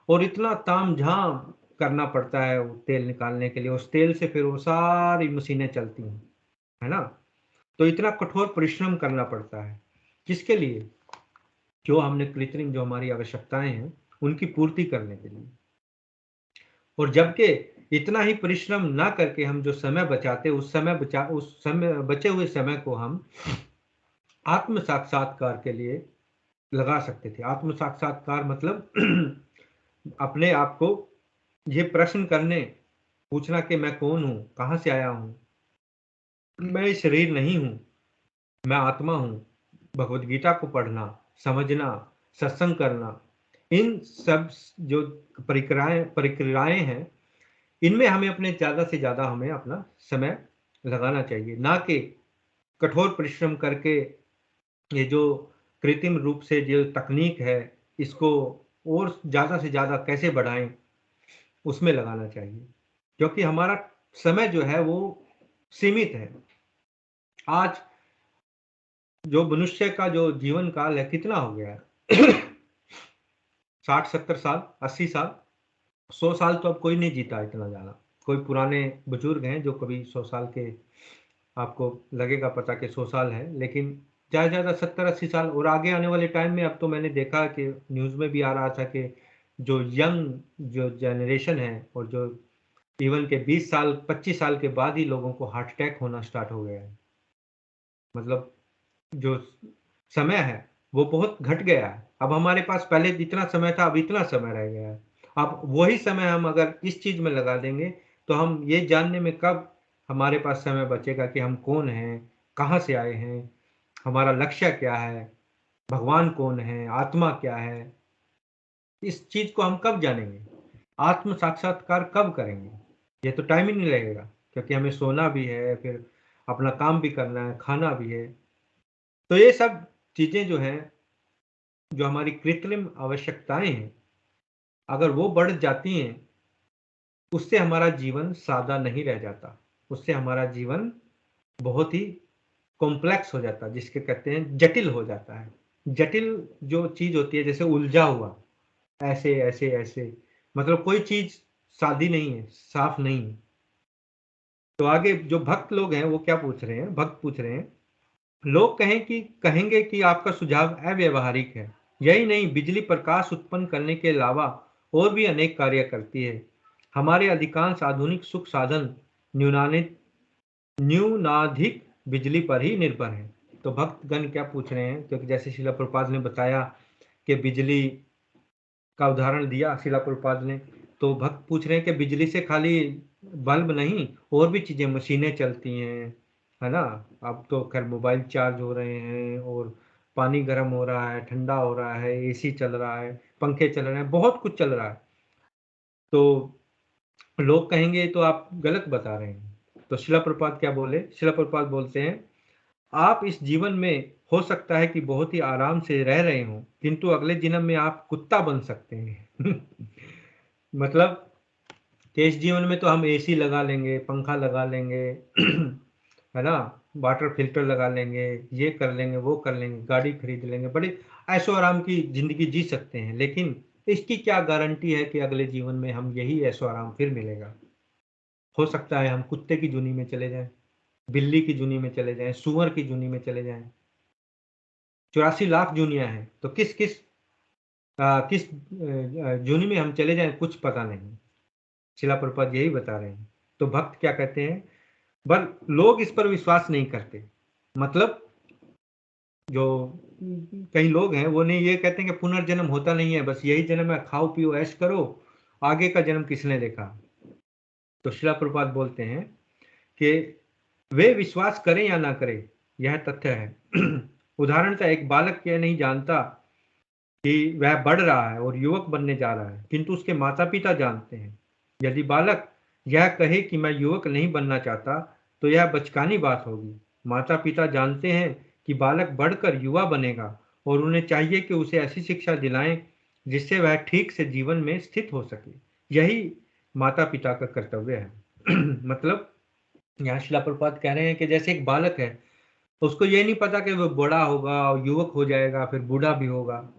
और इतना ताम झाम करना पड़ता है वो तेल निकालने के लिए। उस तेल से फिर वो सारी मशीनें चलती हैं, है ना। तो इतना कठोर परिश्रम करना पड़ता है, किसके लिए? जो हमने कृत्रिम, जो हमारी आवश्यकताएं हैं उनकी पूर्ति करने के लिए। और जबकि इतना ही परिश्रम ना करके हम जो समय बचाते, उस समय बचे हुए समय को हम आत्म साक्षात्कार के लिए लगा सकते थे। आत्म साक्षात्कार मतलब अपने आप को ये प्रश्न करने, पूछना कि मैं कौन हूं, कहां से आया हूं, मैं शरीर नहीं हूं, मैं आत्मा हूं। भगवत गीता को पढ़ना, समझना, सत्संग करना, इन सब जो प्रक्रियाएं हैं, इनमें हमें अपने ज्यादा से ज्यादा हमें अपना समय लगाना चाहिए, ना कि कठोर परिश्रम करके ये जो कृत्रिम रूप से जो तकनीक है इसको और ज्यादा से ज्यादा कैसे बढ़ाएं, उसमें लगाना चाहिए। क्योंकि हमारा समय जो है वो सीमित है। आज जो मनुष्य का जो जीवन काल है कितना हो गया है? 60-70 साल, 80 साल, 100 साल तो अब कोई नहीं जीता इतना ज्यादा। कोई पुराने बुजुर्ग हैं जो कभी 100 साल के, आपको लगेगा पता कि 100 साल है, लेकिन ज्यादा ज्यादा 70-80 साल। और आगे आने वाले टाइम में अब तो मैंने देखा कि न्यूज में भी आ रहा था कि जो यंग जो जनरेशन है, और जो इवन के 20 साल 25 साल के बाद ही लोगों को हार्ट अटैक होना स्टार्ट हो गया है। मतलब जो समय है वो बहुत घट गया है। अब हमारे पास पहले जितना समय था, अब इतना समय रह गया है। अब वही समय हम अगर इस चीज में लगा देंगे, तो हम ये जानने में कब हमारे पास समय बचेगा कि हम कौन हैं, कहाँ से आए हैं, हमारा लक्ष्य क्या है, भगवान कौन है, आत्मा क्या है। इस चीज को हम कब जानेंगे? आत्म साक्षात्कार कब करेंगे? ये तो टाइम ही नहीं लगेगा, क्योंकि हमें सोना भी है, फिर अपना काम भी करना है, खाना भी है। तो ये सब चीजें जो हैं, जो हमारी कृत्रिम आवश्यकताएं हैं, अगर वो बढ़ जाती हैं, उससे हमारा जीवन सादा नहीं रह जाता, उससे हमारा जीवन बहुत ही कॉम्प्लेक्स हो जाता है, जिसके कहते हैं जटिल हो जाता है। जटिल जो चीज होती है, जैसे उलझा हुआ, ऐसे ऐसे ऐसे, मतलब कोई चीज सादी नहीं है, साफ नहीं है। तो आगे जो भक्त लोग हैं वो क्या पूछ रहे हैं, भक्त पूछ रहे हैं, लोग कहेंगे कि आपका सुझाव अव्यवहारिक है। यही नहीं, बिजली प्रकाश उत्पन्न करने के अलावा और भी अनेक कार्य करती है। हमारे अधिकांश आधुनिक सुख साधन न्यूनानि न्यूनाधिक बिजली पर ही निर्भर है। तो भक्तगण क्या पूछ रहे हैं, क्योंकि जैसे शिला प्रभुपाद ने बताया कि बिजली का उदाहरण दिया शिला प्रभुपाद ने, तो भक्त पूछ रहे हैं कि बिजली से खाली बल्ब नहीं, और भी चीजें, मशीनें चलती हैं, है ना। अब तो खैर मोबाइल चार्ज हो रहे हैं, और पानी गर्म हो रहा है, ठंडा हो रहा है, एसी चल रहा है, पंखे चल रहे हैं, बहुत कुछ चल रहा है। तो लोग कहेंगे तो आप गलत बता रहे हैं। तो शिला प्रभुपाद क्या बोले, शिला प्रभुपाद बोलते हैं, आप इस जीवन में हो सकता है कि बहुत ही आराम से रह रहे हो, किंतु अगले जन्म में आप कुत्ता बन सकते हैं। मतलब कि इस जीवन में तो हम एसी लगा लेंगे, पंखा लगा लेंगे, है ना, वाटर फिल्टर लगा लेंगे, ये कर लेंगे, वो कर लेंगे, गाड़ी खरीद लेंगे, बड़ी ऐशो आराम की जिंदगी जी सकते हैं, लेकिन इसकी क्या गारंटी है कि अगले जीवन में हम यही ऐशो आराम फिर मिलेगा। हो सकता है हम कुत्ते की जुनी में चले जाएं, बिल्ली की जुनी में चले जाएं, सुअर की जुनी में चले जाएं। 84 लाख जूनिया हैं, तो किस जूनी में हम चले जाएं कुछ पता नहीं। शिला प्रभुपाद यही बता रहे हैं। तो भक्त क्या कहते हैं, पर लोग इस पर विश्वास नहीं करते। मतलब जो कई लोग हैं वो नहीं, ये कहते हैं कि पुनर्जन्म होता नहीं है, बस यही जन्म है, खाओ पियो ऐश करो, आगे का जन्म किसने देखा। तो शिला प्रभुपाद बोलते हैं कि वे विश्वास करें या ना करें, यह तथ्य है। उदाहरणतः एक बालक यह नहीं जानता कि वह बढ़ रहा है और युवक बनने जा रहा है, किंतु उसके माता पिता जानते हैं। यदि बालक यह कहे कि मैं युवक नहीं बनना चाहता, तो यह बचकानी बात होगी। माता पिता जानते हैं कि बालक बढ़कर युवा बनेगा, और उन्हें चाहिए कि उसे ऐसी शिक्षा दिलाएं जिससे वह ठीक से जीवन में स्थित हो सके। यही माता पिता का कर्तव्य है। मतलब यहाँ शिला प्रभुपाद कह रहे हैं कि जैसे एक बालक है, उसको ये नहीं पता कि वो बड़ा होगा, युवक हो जाएगा, फिर बूढ़ा भी होगा,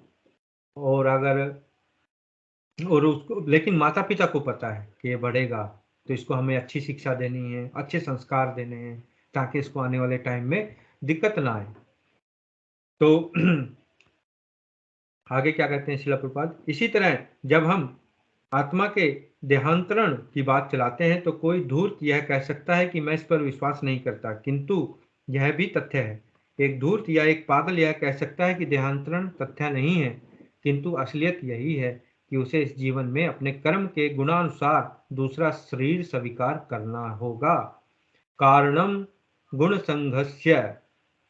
और अगर और उसको, लेकिन माता पिता को पता है कि ये बढ़ेगा, तो इसको हमें अच्छी शिक्षा देनी है, अच्छे संस्कार देने हैं, ताकि इसको आने वाले टाइम में दिक्कत ना आए। तो आगे क्या कहते हैं शिला प्रभुपाद, इसी तरह जब हम आत्मा के देहांतरण की बात चलाते हैं, तो कोई धूर्त यह कह सकता है कि मैं इस पर विश्वास नहीं करता, किंतु यह भी तथ्य है। एक धूर्त या एक पागल यह कह सकता है कि देहांतरण तथ्य नहीं है, किंतु असलियत यही है कि उसे इस जीवन में अपने कर्म के गुणानुसार दूसरा शरीर स्वीकार करना होगा। कारणम गुण संघस्य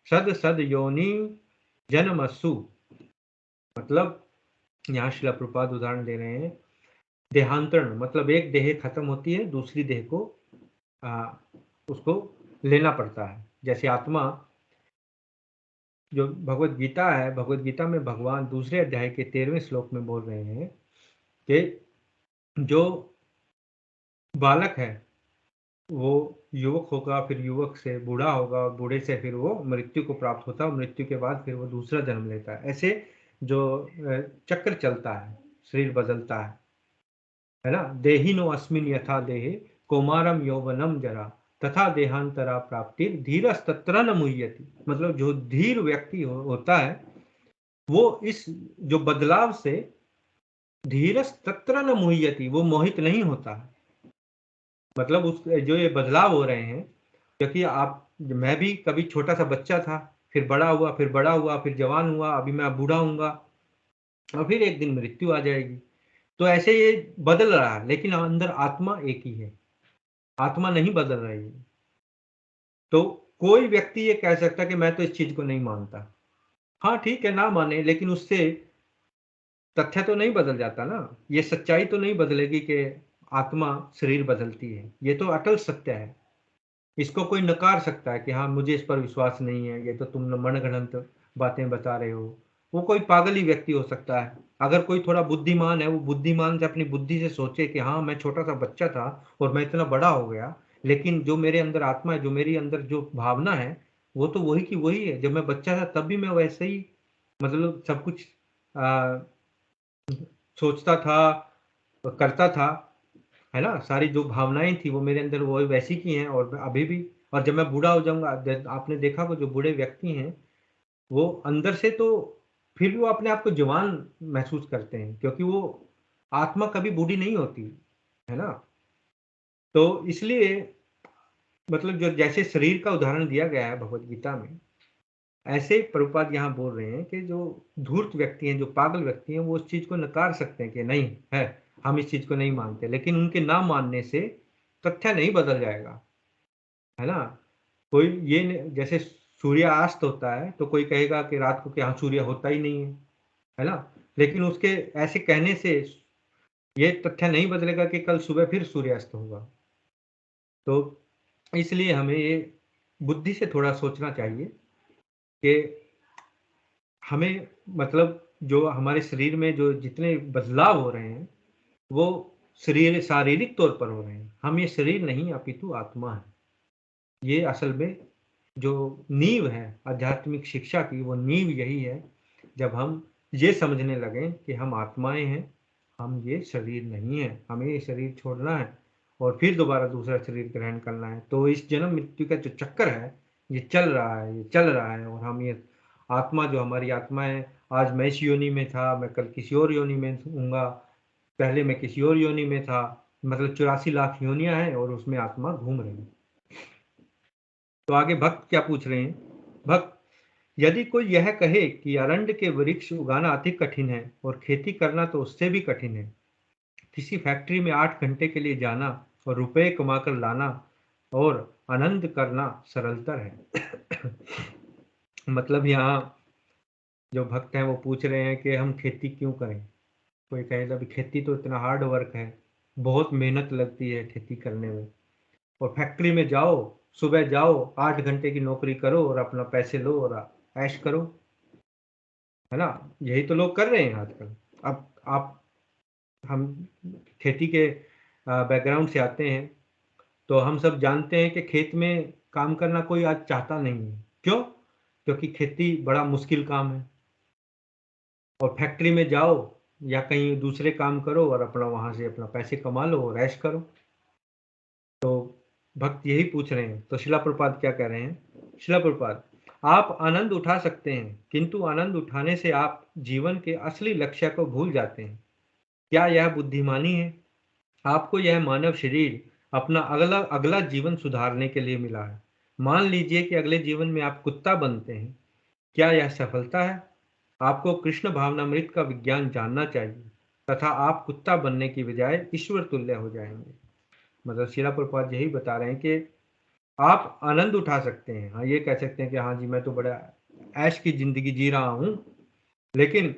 सद सद योनि जन्मसु। मतलब यहाँ शिला प्रभुपाद उदाहरण दे रहे हैं, देहांतरण मतलब एक देह खत्म होती है, दूसरी देह को उसको लेना पड़ता है। जैसे आत्मा, जो भगवत गीता है, भगवत गीता में भगवान दूसरे अध्याय के 13वें श्लोक में बोल रहे हैं कि जो बालक है वो युवक होगा, फिर युवक से बूढ़ा होगा, और बूढ़े से फिर वो मृत्यु को प्राप्त होता है, और मृत्यु के बाद फिर वो दूसरा जन्म लेता है। ऐसे जो चक्र चलता है, शरीर बदलता है ना। देहिनो अस्मिन यथा देहे कौमारम यौवनम जरा तथा देहांतरा प्राप्ति धीरस्तत्र न मुह्यति। मतलब जो धीर व्यक्ति होता है, वो इस जो बदलाव से धीरस्तत्र न मुह्यति, वो मोहित नहीं होता है। मतलब उस जो ये बदलाव हो रहे हैं, क्योंकि मैं भी कभी छोटा सा बच्चा था, फिर बड़ा हुआ, फिर बड़ा हुआ, फिर जवान हुआ, अभी मैं बूढ़ा हूँगा, और फिर एक दिन मृत्यु आ जाएगी। तो ऐसे ये बदल रहा है, लेकिन अंदर आत्मा एक ही है, आत्मा नहीं बदल रही है। तो कोई व्यक्ति ये कह सकता कि मैं तो इस चीज को नहीं मानता। हाँ ठीक है, ना माने, लेकिन उससे तथ्य तो नहीं बदल जाता ना, ये सच्चाई तो नहीं बदलेगी कि आत्मा शरीर बदलती है। ये तो अटल सत्य है, इसको कोई नकार सकता है कि हाँ मुझे इस पर विश्वास नहीं है, ये तो तुम मनगढ़ंत बातें बता रहे हो। वो कोई पागल ही व्यक्ति हो सकता है। अगर कोई थोड़ा बुद्धिमान है, वो बुद्धिमान से अपनी बुद्धि से सोचे कि हाँ मैं छोटा सा बच्चा था और मैं इतना बड़ा हो गया, लेकिन जो मेरे अंदर आत्मा है, जो मेरी अंदर जो भावना है, वो तो वही की वही है। जब मैं बच्चा था तब भी मैं वैसे ही मतलब सब कुछ आ, सोचता था, करता था, है ना। सारी जो भावनाएं थी वो मेरे अंदर वो वैसी की हैं और अभी भी। और जब मैं बूढ़ा हो जाऊंगा, आपने देखा वो जो बूढ़े व्यक्ति हैं, वो अंदर से तो फिर भी वो अपने आप को जवान महसूस करते हैं, क्योंकि वो आत्मा कभी बूढ़ी नहीं होती, है ना। तो इसलिए मतलब जो जैसे शरीर का उदाहरण दिया गया है भगवत गीता में, ऐसे प्रभुपाद यहाँ बोल रहे हैं कि जो धूर्त व्यक्ति हैं, जो पागल व्यक्ति हैं, वो उस चीज को नकार सकते हैं कि नहीं है, हम इस चीज को नहीं मानते, लेकिन उनके ना मानने से तथ्य नहीं बदल जाएगा, है ना। कोई जैसे सूर्यास्त होता है तो कोई कहेगा कि रात को क्या सूर्य होता ही नहीं है ना। लेकिन उसके ऐसे कहने से ये तथ्य नहीं बदलेगा कि कल सुबह फिर सूर्यास्त होगा। तो इसलिए हमें ये बुद्धि से थोड़ा सोचना चाहिए कि हमें मतलब जो हमारे शरीर में जो जितने बदलाव हो रहे हैं, वो शरीर शारीरिक तौर पर हो रहे हैं। हम ये शरीर नहीं अपितु आत्मा है। ये असल में जो नींव है आध्यात्मिक शिक्षा की, वो नींव यही है। जब हम ये समझने लगें कि हम आत्माएं हैं, हम ये शरीर नहीं है, हमें ये शरीर छोड़ना है और फिर दोबारा दूसरा शरीर ग्रहण करना है। तो इस जन्म मृत्यु का जो चक्कर है, ये चल रहा है, ये चल रहा है। और हम ये आत्मा, जो हमारी आत्मा है, आज मैं इस योनि में था, मैं कल किसी और योनि में हूँगा, पहले मैं किसी और योनि में था। मतलब 84 लाख योनियां हैं और उसमें आत्मा घूम रही है। तो आगे भक्त क्या पूछ रहे हैं। भक्त, यदि कोई यह कहे कि अरंड के वृक्ष उगाना अति कठिन है और खेती करना तो उससे भी कठिन है, किसी फैक्ट्री में 8 घंटे के लिए जाना और रुपए कमाकर लाना और आनंद करना सरलतर है। मतलब यहाँ जो भक्त हैं वो पूछ रहे हैं कि हम खेती क्यों करें। कोई कहेगा भी खेती तो इतना हार्ड वर्क है, बहुत मेहनत लगती है खेती करने में, और फैक्ट्री में जाओ, सुबह जाओ, 8 घंटे की नौकरी करो और अपना पैसे लो और ऐश करो, है ना। यही तो लोग कर रहे हैं आजकल। अब आप हम खेती के बैकग्राउंड से आते हैं, तो हम सब जानते हैं कि खेत में काम करना कोई आज चाहता नहीं है। क्यों? क्योंकि खेती बड़ा मुश्किल काम है। और फैक्ट्री में जाओ या कहीं दूसरे काम करो और अपना वहां से अपना पैसे कमा लो और ऐश करो। तो भक्त यही पूछ रहे हैं। तो शिला प्रपात क्या कह रहे हैं। शिला प्रपात, आप आनंद उठा सकते हैं, किंतु आनंद उठाने से आप जीवन के असली लक्ष्य को भूल जाते हैं। क्या यह बुद्धिमानी है? आपको यह मानव शरीर अपना अगला अगला जीवन सुधारने के लिए मिला है। मान लीजिए कि अगले जीवन में आप कुत्ता बनते हैं। क्या यह सफलता है? आपको कृष्ण भावनामृत का विज्ञान जानना चाहिए तथा आप कुत्ता बनने की बजाय ईश्वर तुल्य हो जाएंगे। मतलब शिला प्रभुपाद यही बता रहे हैं कि आप आनंद उठा सकते हैं। हाँ, ये कह सकते हैं कि हाँ जी मैं तो बड़ा ऐश की जिंदगी जी रहा हूँ, लेकिन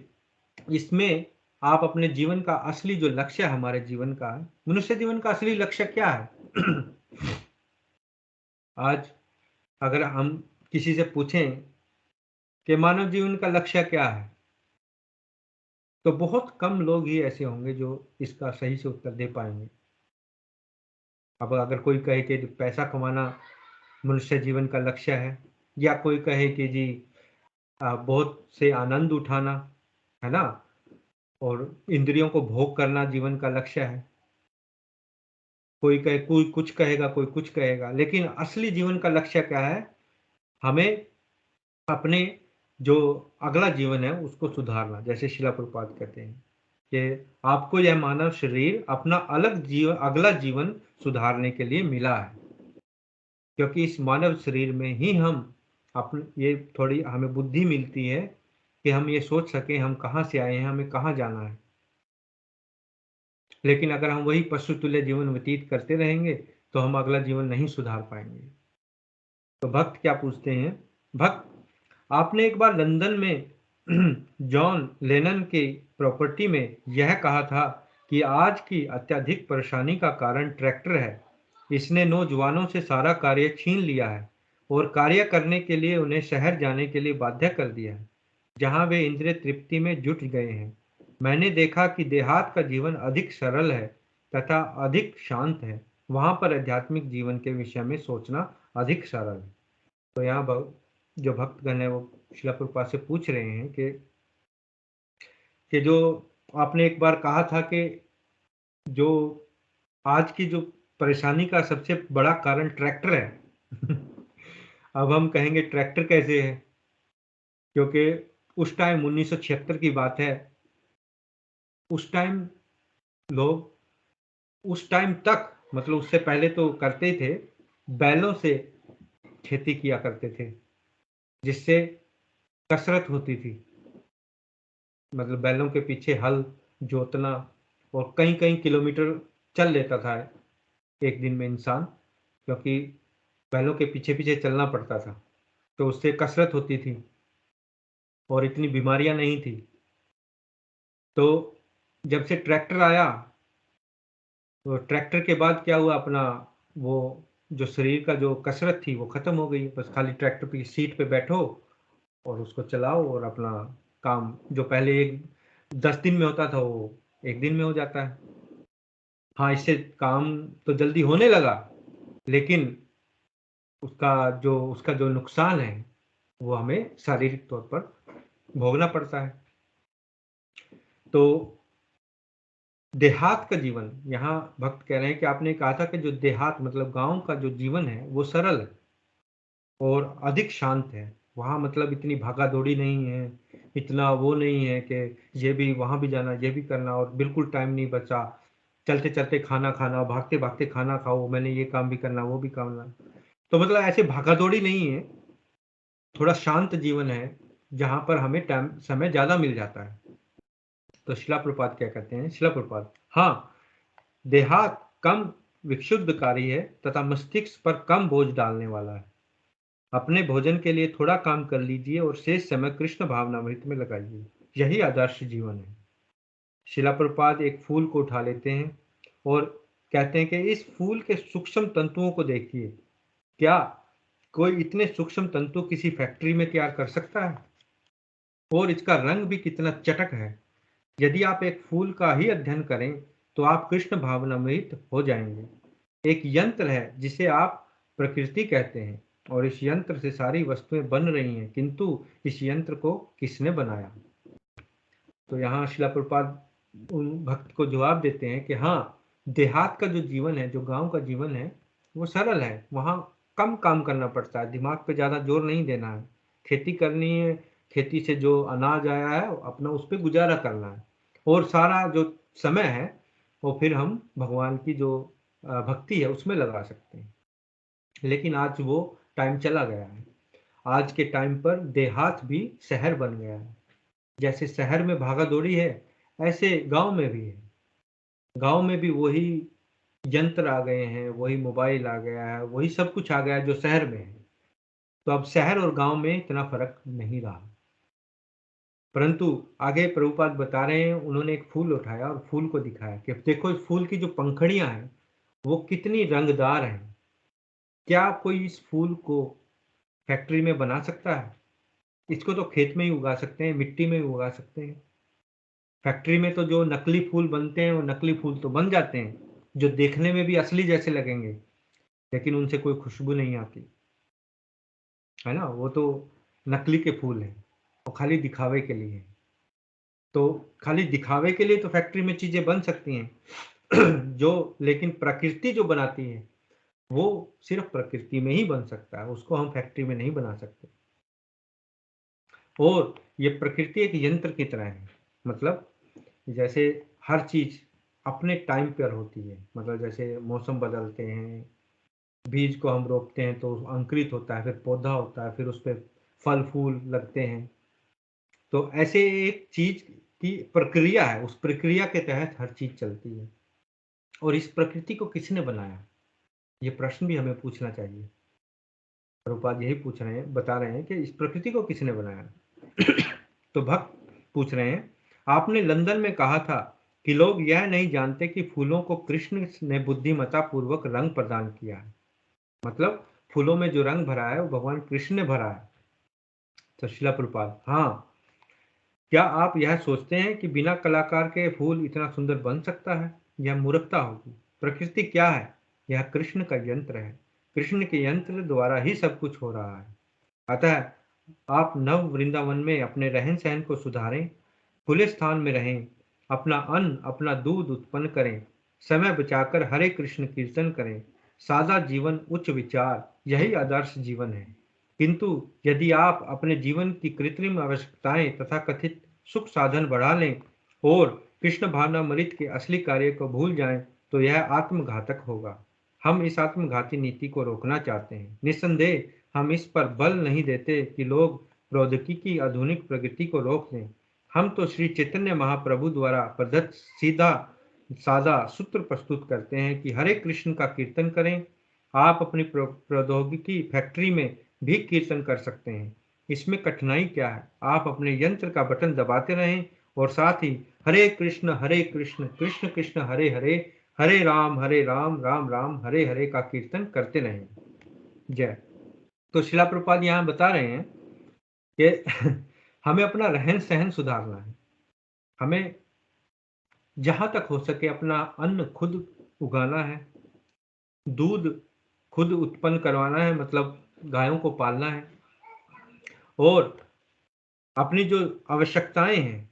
इसमें आप अपने जीवन का असली जो लक्ष्य है, हमारे जीवन का, मनुष्य जीवन का असली लक्ष्य क्या है? आज अगर हम किसी से पूछें कि मानव जीवन का लक्ष्य क्या है, तो बहुत कम लोग ही ऐसे होंगे जो इसका सही से उत्तर दे पाएंगे। अब अगर कोई कहे कि पैसा कमाना मनुष्य जीवन का लक्ष्य है, या कोई कहे कि जी बहुत से आनंद उठाना, है ना, और इंद्रियों को भोग करना जीवन का लक्ष्य है, कोई कहे, कोई कुछ कहेगा, कोई कुछ कहेगा, लेकिन असली जीवन का लक्ष्य क्या है? हमें अपने जो अगला जीवन है उसको सुधारना। जैसे शिला प्रभुपाद कहते हैं कि आपको यह मानव शरीर अपना अगला जीवन सुधारने के लिए मिला है, क्योंकि इस मानव शरीर में ही हम अपने ये थोड़ी हमें बुद्धि मिलती है कि हम ये सोच सकें हम कहाँ से आए हैं, हमें कहाँ जाना है। लेकिन अगर हम वही पशु तुल्य जीवन व्यतीत करते रहेंगे तो हम अगला जीवन नहीं सुधार पाएंगे। तो भक्त क्या पूछते हैं। भक्त, आपने एक बार लंदन में जॉन लेनन के प्रॉपर्टी में यह कहा था कि आज की अत्यधिक परेशानी का कारण ट्रैक्टर है। इसने नौजवानों से सारा कार्य छीन लिया है और कार्य करने के लिए उन्हें शहर जाने के लिए बाध्य कर दिया है, जहां वे इंद्रिय तृप्ति में जुट गए हैं। मैंने देखा कि देहात का जीवन अधिक सरल है तथा अधिक शांत है। वहां पर आध्यात्मिक जीवन के विषय में सोचना अधिक सरल है। तो यहाँ जो भक्तगण है वो शिला प्रभुपाद से पूछ रहे हैं कि जो आपने एक बार कहा था कि जो आज की जो परेशानी का सबसे बड़ा कारण ट्रैक्टर है। अब हम कहेंगे ट्रैक्टर कैसे है, क्योंकि उस टाइम 1976 की बात है। उस टाइम लोग उस टाइम तक मतलब उससे पहले तो करते ही थे, बैलों से खेती किया करते थे, जिससे कसरत होती थी। मतलब बैलों के पीछे हल जोतना और कई कई किलोमीटर चल लेता था एक दिन में इंसान, क्योंकि बैलों के पीछे पीछे चलना पड़ता था। तो उससे कसरत होती थी और इतनी बीमारियां नहीं थी। तो जब से ट्रैक्टर आया, तो ट्रैक्टर के बाद क्या हुआ, अपना वो जो शरीर का जो कसरत थी वो खत्म हो गई। बस खाली ट्रैक्टर की सीट पे बैठो और उसको चलाओ और अपना काम जो पहले एक 10 दिन में होता था वो एक दिन में हो जाता है। हाँ, इससे काम तो जल्दी होने लगा, लेकिन उसका जो नुकसान है वो हमें शारीरिक तौर पर भोगना पड़ता है। तो देहात का जीवन, यहाँ भक्त कह रहे हैं कि आपने कहा था कि जो देहात मतलब गांव का जो जीवन है वो सरल है और अधिक शांत है। वहाँ मतलब इतनी भागा दौड़ी नहीं है, इतना वो नहीं है कि ये भी वहाँ भी जाना, ये भी करना, और बिल्कुल टाइम नहीं बचा। चलते चलते खाना खाना, भागते भागते खाना खाओ, मैंने ये काम भी करना, वो भी करना। तो मतलब ऐसे भागा दौड़ी नहीं है, थोड़ा शांत जीवन है जहाँ पर हमें टाइम समय ज़्यादा मिल जाता है। तो शिला प्रपात क्या कहते हैं, शिला प्रपात, हाँ, देहात कम विक्षुब्धकारी है तथा मस्तिष्क पर कम बोझ डालने वाला है। अपने भोजन के लिए थोड़ा काम कर लीजिए और शेष समय कृष्ण भावनामृत में लगाइए। यही आदर्श जीवन है। शिला प्रपात एक फूल को उठा लेते हैं और कहते हैं कि इस फूल के सूक्ष्म तंतुओं को देखिए। क्या कोई इतने सूक्ष्म तंतु किसी फैक्ट्री में तैयार कर सकता है? और इसका रंग भी कितना चटक है। यदि आप एक फूल का ही अध्ययन करें तो आप कृष्ण भावनामृत हो जाएंगे। एक यंत्र है जिसे आप प्रकृति कहते हैं और इस यंत्र से सारी वस्तुएं बन रही हैं, किंतु इस यंत्र को किसने बनाया? तो यहाँ शिला प्रभुपाद उन भक्त को जवाब देते हैं कि हाँ, देहात का जो जीवन है, जो गांव का जीवन है, वो सरल है। वहाँ कम काम करना पड़ता है, दिमाग पे ज़्यादा जोर नहीं देना है। खेती करनी है, खेती से जो अनाज आया है अपना उस पर गुजारा करना है, और सारा जो समय है वो फिर हम भगवान की जो भक्ति है उसमें लगा सकते हैं। लेकिन आज वो टाइम चला गया है। आज के टाइम पर देहात भी शहर बन गया है। जैसे शहर में भागा दौड़ी है, ऐसे गांव में भी है। गांव में भी वही यंत्र आ गए हैं, वही मोबाइल आ गया है, वही सब कुछ आ गया है जो शहर में है। तो अब शहर और गांव में इतना फर्क नहीं रहा। परंतु आगे प्रभुपाद बता रहे हैं, उन्होंने एक फूल उठाया और फूल को दिखाया कि देखो इस फूल की जो पंखड़ियां हैं वो कितनी रंगदार हैं। क्या कोई इस फूल को फैक्ट्री में बना सकता है? इसको तो खेत में ही उगा सकते हैं, मिट्टी में ही उगा सकते हैं। फैक्ट्री में तो जो नकली फूल बनते हैं वो नकली फूल तो बन जाते हैं, जो देखने में भी असली जैसे लगेंगे, लेकिन उनसे कोई खुशबू नहीं आती है ना। वो तो नकली के फूल हैं, वो खाली दिखावे के लिए। तो खाली दिखावे के लिए तो फैक्ट्री में चीजें बन सकती हैं। जो लेकिन प्रकृति जो बनाती है वो सिर्फ प्रकृति में ही बन सकता है, उसको हम फैक्ट्री में नहीं बना सकते। और ये प्रकृति एक यंत्र की तरह है। मतलब जैसे हर चीज अपने टाइम पर होती है। मतलब जैसे मौसम बदलते हैं, बीज को हम रोपते हैं तो अंकुरित होता है, फिर पौधा होता है, फिर उस पर फल फूल लगते हैं। तो ऐसे एक चीज की प्रक्रिया है, उस प्रक्रिया के तहत हर चीज चलती है। और इस प्रकृति को किसने बनाया, ये प्रश्न भी हमें पूछना चाहिए। प्रभुपाद यही पूछ रहे हैं, बता रहे हैं कि इस प्रकृति को किसने बनाया। तो भक्त पूछ रहे हैं, आपने लंदन में कहा था कि लोग यह नहीं जानते कि फूलों को कृष्ण ने बुद्धिमत्ता पूर्वक रंग प्रदान किया है। मतलब फूलों में जो रंग भरा है वो भगवान कृष्ण ने भरा है। तो शिला प्रभुपाद, हाँ, क्या आप यह सोचते हैं कि बिना कलाकार के फूल इतना सुंदर बन सकता है? यह मूर्खता होगी। प्रकृति क्या है? यह कृष्ण का यंत्र है। कृष्ण के यंत्र द्वारा ही सब कुछ हो रहा है। अतः आप नव वृंदावन में अपने रहन सहन को सुधारें, खुले स्थान में रहें, अपना अन्न अपना दूध उत्पन्न करें, समय बचाकर हरे कृष्ण कीर्तन करें। सादा जीवन, उच्च विचार, यही आदर्श जीवन है। किंतु यदि आप अपने जीवन की कृत्रिम आवश्यकताएं तथा कथित सुख साधन बढ़ा लें और कृष्ण भावनामृत के असली कार्य को भूल जाएं, तो यह आत्मघातक होगा। हम इस आत्मघाती नीति को रोकना चाहते हैं। निस्संदेह हम इस पर बल नहीं देते कि लोग प्रौद्योगिकी की आधुनिक प्रगति को रोक दें। हम तो श्री चैतन्य महाप्रभु द्वारा प्रदत्त सीधा सादा सूत्र प्रस्तुत करते हैं कि हरे कृष्ण का कीर्तन करें। आप अपनी प्रौद्योगिकी फैक्ट्री में भी कीर्तन कर सकते हैं। इसमें कठिनाई क्या है? आप अपने यंत्र का बटन दबाते रहें और साथ ही हरे कृष्ण कृष्ण कृष्ण हरे हरे, हरे राम राम राम हरे हरे का कीर्तन करते रहें। जय। तो शिला प्रभुपाद यहाँ बता रहे हैं कि हमें अपना रहन सहन सुधारना है। हमें जहां तक हो सके अपना अन्न खुद उगाना है, दूध खुद उत्पन्न करवाना है, मतलब गायों को पालना है, और अपनी जो आवश्यकताएं हैं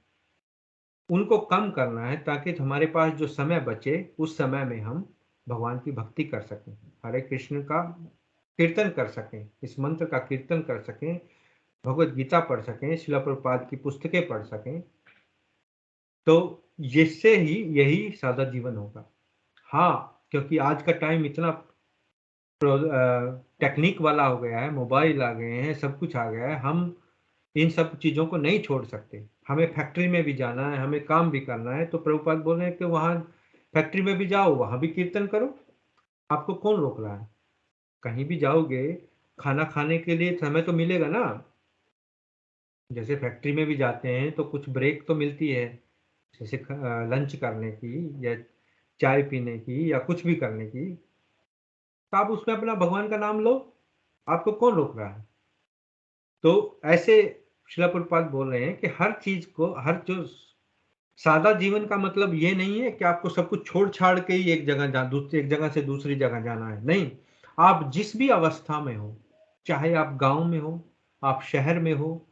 उनको कम करना है, ताकि हमारे पास जो समय बचे उस समय में हम भगवान की भक्ति कर सकें, हरे कृष्ण का कीर्तन कर सकें, इस मंत्र का कीर्तन कर सकें, भगवत गीता पढ़ सकें, शिला प्रभुपाद की पुस्तकें पढ़ सकें। तो जिससे ही यही सादा जीवन होगा। हाँ, क्योंकि आज का टाइम इतना टेक्निक वाला हो गया है, मोबाइल आ गए हैं, सब कुछ आ गया है, हम इन सब चीज़ों को नहीं छोड़ सकते। हमें फैक्ट्री में भी जाना है, हमें काम भी करना है, तो प्रभुपाद बोल रहे हैं कि वहाँ फैक्ट्री में भी जाओ, वहाँ भी कीर्तन करो। आपको कौन रोक रहा है? कहीं भी जाओगे, खाना खाने के लिए समय तो मिलेगा ना। जैसे फैक्ट्री में भी जाते हैं तो कुछ ब्रेक तो मिलती है, जैसे लंच करने की या चाय पीने की या कुछ भी करने की। तो आप उसमें अपना भगवान का नाम लो, आपको कौन रोक रहा है? तो ऐसे शिला प्रभुपाद बोल रहे हैं कि हर चीज को, हर जो सादा जीवन का मतलब ये नहीं है कि आपको सब कुछ छोड़ छाड़ के ही एक जगह से दूसरी जगह जाना है। नहीं, आप जिस भी अवस्था में हो, चाहे आप गांव में हो, आप शहर में हो,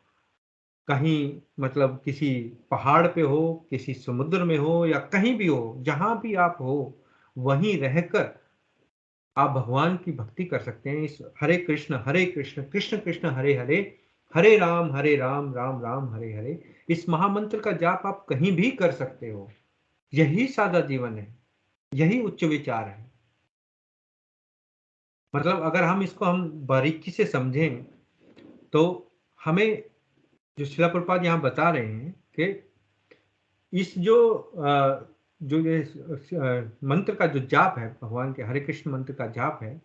कहीं मतलब किसी पहाड़ पे हो, किसी समुद्र में हो, या कहीं भी हो, जहां भी आप हो, वहीं रहकर आप भगवान की भक्ति कर सकते हैं। इस हरे कृष्ण कृष्ण कृष्ण हरे हरे, हरे राम राम राम हरे हरे, इस महामंत्र का जाप आप कहीं भी कर सकते हो। यही सादा जीवन है, यही उच्च विचार है। मतलब अगर हम बारीकी से समझें तो हमें, जो शिला प्रभुपाद यहाँ बता रहे हैं कि इस जो ये मंत्र का जो जाप है, भगवान के हरे कृष्ण मंत्र का जाप है,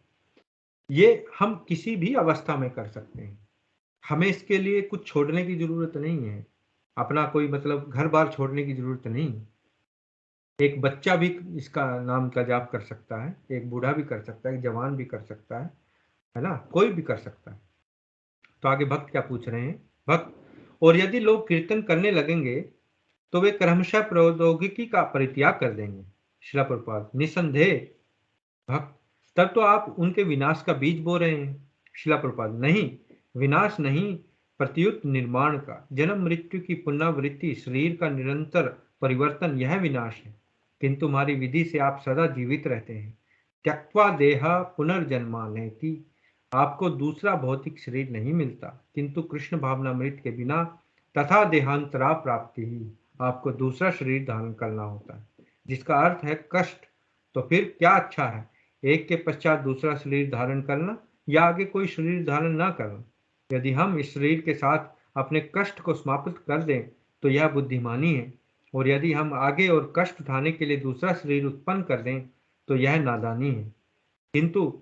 ये हम किसी भी अवस्था में कर सकते हैं। हमें इसके लिए कुछ छोड़ने की जरूरत नहीं है, अपना कोई मतलब घर बार छोड़ने की जरूरत नहीं। एक बच्चा भी इसका नाम का जाप कर सकता है, एक बूढ़ा भी कर सकता है, एक जवान भी कर सकता है ना, कोई भी कर सकता है। तो आगे भक्त क्या पूछ रहे हैं? भक्त, और यदि लोग कीर्तन करने लगेंगे तो वे क्रमशः प्रौद्योगिकी का परित्याग कर देंगे। शिला प्रभुपाद, निसंदेह भक्त, तब तो आप उनके विनाश का बीज बो रहे हैं। शिला प्रभुपाद, नहीं, विनाश नहीं, प्रत्युत निर्माण का। जन्म मृत्यु की पुनरावृत्ति, शरीर का निरंतर परिवर्तन, यह विनाश है। किंतु तुम्हारी विधि से आप सदा जीवित रहते हैं। त्यक्त्वा देहा पुनर्जन्मानेति, आपको दूसरा भौतिक शरीर नहीं मिलता, किंतु कृष्ण भावनामृत के बिना तथा देहांतरा प्राप्ति ही आपको दूसरा शरीर धारण करना होता है, जिसका अर्थ है कष्ट। तो फिर क्या अच्छा है, एक के पश्चात दूसरा शरीर धारण करना या आगे कोई शरीर धारण ना करना? यदि हम इस शरीर के साथ अपने कष्ट को समाप्त कर दें तो यह बुद्धिमानी है, और यदि हम आगे और कष्ट उठाने के लिए दूसरा शरीर उत्पन्न कर दें तो यह नादानी है। किंतु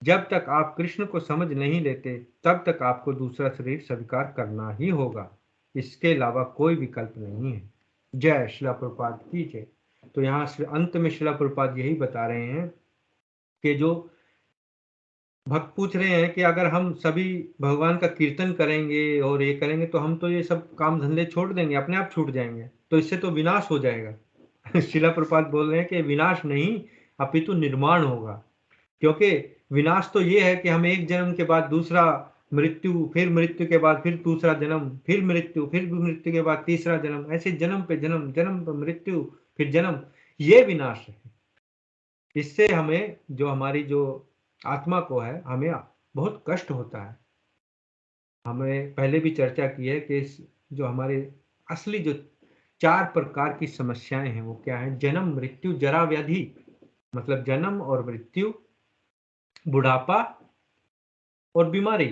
जब तक आप कृष्ण को समझ नहीं लेते तब तक आपको दूसरा शरीर स्वीकार करना ही होगा, इसके अलावा कोई विकल्प नहीं है। जय श्रीला प्रभुपाद की जय। तो यहाँ अंत में श्रील प्रभुपाद यही बता रहे हैं कि जो भक्त पूछ रहे हैं कि अगर हम सभी भगवान का कीर्तन करेंगे और ये करेंगे तो हम तो ये सब काम धंधे छोड़ देंगे, अपने आप छूट जाएंगे, तो इससे तो विनाश हो जाएगा। श्रील प्रभुपाद बोल रहे हैं कि विनाश नहीं अपितु निर्माण होगा, क्योंकि विनाश तो ये है कि हम एक जन्म के बाद दूसरा मृत्यु, फिर मृत्यु के बाद फिर दूसरा जन्म, फिर मृत्यु के बाद तीसरा जन्म, ऐसे जन्म पे जन्म, जन्म पे मृत्यु, फिर जन्म, ये विनाश है। इससे हमें जो हमारी जो आत्मा को है, हमें बहुत कष्ट होता है। हमें पहले भी चर्चा की है कि जो हमारे असली जो 4 प्रकार की समस्याएं हैं वो क्या है? जन्म, मृत्यु, जरा, व्याधि, मतलब जन्म और मृत्यु, बुढ़ापा और बीमारी।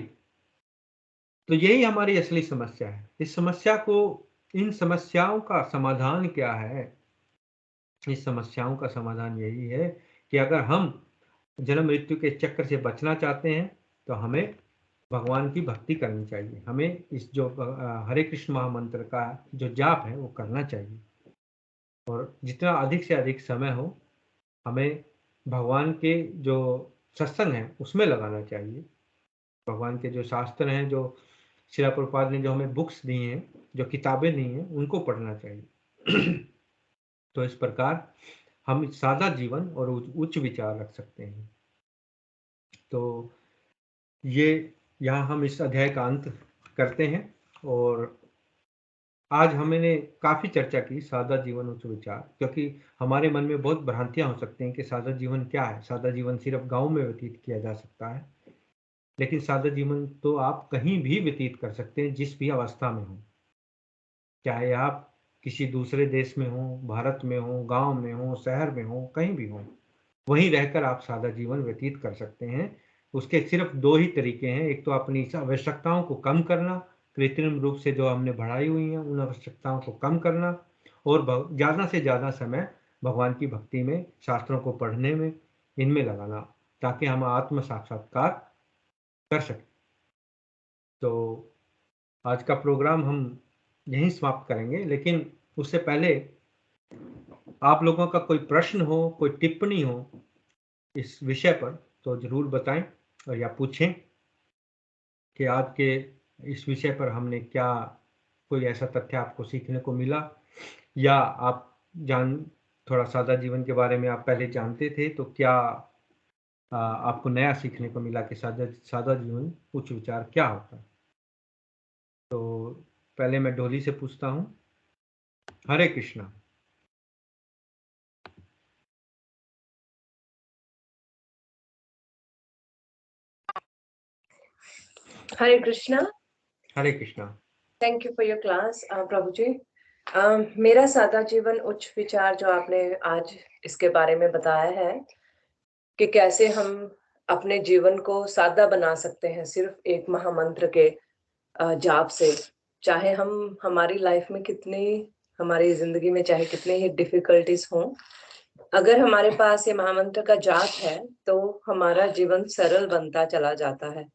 तो यही हमारी असली समस्या है। इस समस्या को, इन समस्याओं का समाधान क्या है? इस समस्याओं का समाधान यही है कि अगर हम जन्म मृत्यु के चक्र से बचना चाहते हैं तो हमें भगवान की भक्ति करनी चाहिए। हमें इस जो हरे कृष्ण महामंत्र का जो जाप है वो करना चाहिए, और जितना अधिक से अधिक समय हो हमें भगवान के जो सत्संग है उसमें लगाना चाहिए। भगवान के जो शास्त्र हैं, जो श्रील प्रभुपाद ने जो हमें बुक्स दी हैं, जो किताबें दी हैं, उनको पढ़ना चाहिए। तो इस प्रकार हम सादा जीवन और उच्च विचार रख सकते हैं। तो ये यहाँ हम इस अध्याय का अंत करते हैं, और आज हमने काफ़ी चर्चा की सादा जीवन उच्च विचार, क्योंकि हमारे मन में बहुत भ्रांतियाँ हो सकती हैं कि सादा जीवन क्या है। सादा जीवन सिर्फ गांव में व्यतीत किया जा सकता है, लेकिन सादा जीवन तो आप कहीं भी व्यतीत कर सकते हैं, जिस भी अवस्था में हो। चाहे आप किसी दूसरे देश में हो, भारत में हो, गांव में हो, शहर में हो, कहीं भी हो, वहीं रहकर आप सादा जीवन व्यतीत कर सकते हैं। उसके सिर्फ 2 ही तरीके हैं। एक तो अपनी आवश्यकताओं को कम करना, कृत्रिम रूप से जो हमने बढ़ाई हुई हैं उन आवश्यकताओं को कम करना, और ज़्यादा से ज़्यादा समय भगवान की भक्ति में, शास्त्रों को पढ़ने में, इनमें लगाना, ताकि हम आत्म साक्षात्कार कर सकें। तो आज का प्रोग्राम हम यहीं समाप्त करेंगे, लेकिन उससे पहले आप लोगों का कोई प्रश्न हो, कोई टिप्पणी हो इस विषय पर, तो ज़रूर बताएं और या पूछें कि आज के इस विषय पर हमने क्या, कोई ऐसा तथ्य आपको सीखने को मिला, या आप थोड़ा सादा जीवन के बारे में आप पहले जानते थे, तो क्या आपको नया सीखने को मिला कि सादा जीवन उच्च विचार क्या होता है। तो पहले मैं डोली से पूछता हूँ। Hare Krishna. Hare Krishna. Hare Krishna. Thank you for your class Prabhu ji. मेरा सादा जीवन उच्च विचार जो आपने आज इसके बारे में बताया है कि कैसे हम अपने जीवन को सादा बना सकते हैं सिर्फ एक महामंत्र के जाप से। चाहे हम हमारी लाइफ में कितनी, हमारी जिंदगी में चाहे कितने ही डिफिकल्टीज हों, अगर हमारे पास ये महामंत्र का जाप है तो हमारा जीवन सरल बनता चला जाता है।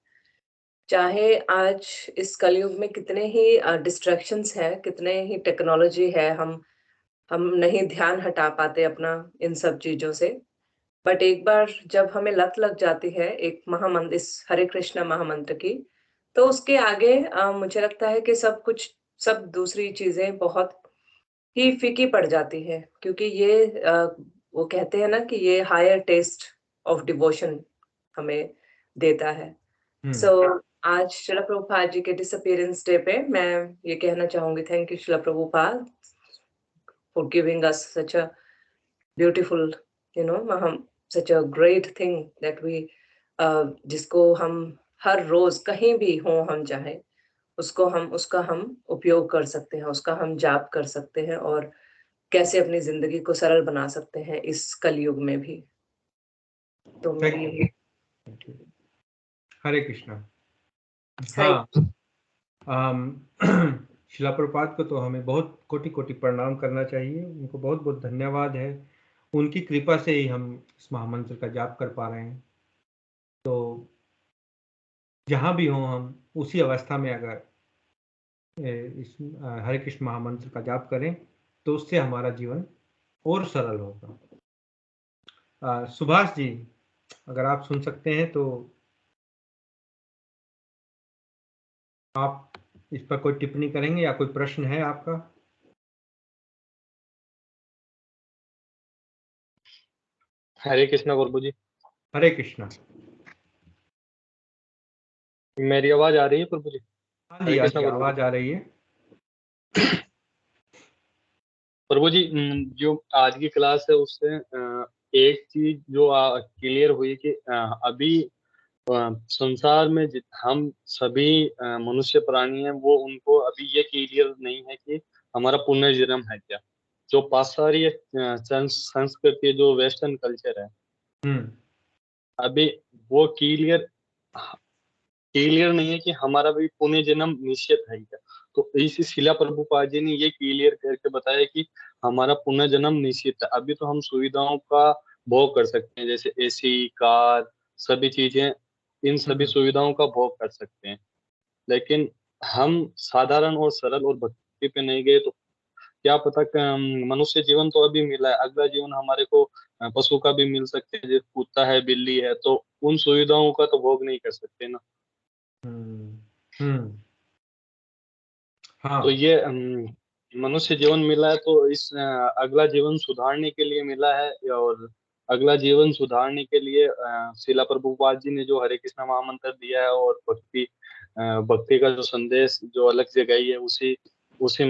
चाहे आज इस कलयुग में कितने ही डिस्ट्रैक्शंस हैं, कितने ही टेक्नोलॉजी है, हम नहीं ध्यान हटा पाते अपना इन सब चीजों से। बट एक बार जब हमें लत लग जाती है एक महामंत्र, इस हरे कृष्णा महामंत्र की, तो उसके आगे मुझे लगता है कि सब दूसरी चीजें बहुत ही फीकी पड़ जाती है, क्योंकि ये वो कहते हैं ना कि ये हायर टेस्ट ऑफ डिवोशन हमें देता है। सो आज शिला प्रभुपाद जी के डिसअपीयरेंस डे पे मैं ये कहना चाहूंगी, thank you Srila Prabhupada for giving us such a beautiful, such a great thing that we, जिसको हम हर रोज कहीं भी हो हम चाहे उसका हम उपयोग कर सकते हैं, उसका हम जाप कर सकते हैं, और कैसे अपनी जिंदगी को सरल बना सकते हैं इस कलयुग में भी। तो मेरी हरे कृष्णा। हाँ, शिला प्रभुपाद को तो हमें बहुत कोटि कोटि प्रणाम करना चाहिए। उनको बहुत बहुत धन्यवाद है। उनकी कृपा से ही हम इस महामंत्र का जाप कर पा रहे हैं। तो जहाँ भी हों हम उसी अवस्था में अगर इस हरे कृष्ण महामंत्र का जाप करें तो उससे हमारा जीवन और सरल होगा। सुभाष जी, अगर आप सुन सकते हैं तो आप इस पर कोई टिप्पणी करेंगे या कोई प्रश्न है आपका? हरे कृष्णा प्रभु जी। हरे कृष्णा। मेरी आवाज आ रही है प्रभु जी? हाँ जी, हरे हाँ कृष्णा जी, प्रभु जी। आवाज आ रही है। प्रभु जी, जो आज की क्लास है उससे एक चीज जो क्लियर हुई कि अभी संसार में हम सभी मनुष्य प्राणी हैं, वो उनको अभी ये क्लियर नहीं है कि हमारा पुनर्जन्म है क्या। जो पाश्चात्य संस्कृति, जो वेस्टर्न कल्चर है, अभी वो क्लियर नहीं है कि हमारा भी पुनर्जन्म निश्चित है क्या। तो इसी शिला प्रभुपाद जी ने ये क्लियर करके बताया कि हमारा पुनर्जन्म निश्चित है। अभी तो हम सुविधाओं का भोग कर सकते हैं, जैसे एसी, कार, सभी चीजें, इन सभी सुविधाओं का भोग कर सकते हैं। लेकिन हम साधारण और सरल और भक्ति पे नहीं गए तो क्या पता मनुष्य जीवन तो अभी मिला है, अगला जीवन हमारे को पशु का भी मिल सकते हैं, जैसे कुत्ता है, बिल्ली है, तो उन सुविधाओं का तो भोग नहीं कर सकते ना। हाँ। तो ये मनुष्य जीवन मिला है तो इस अगला जीवन सुधारने के लिए मिला है। और अगला जीवन सुधारने के लिए शिला प्रभुपाद जी ने जो हरे कृष्णा महामंत्र दिया है और भक्ति का जो संदेश जो अलग जगाई है, उसी उसी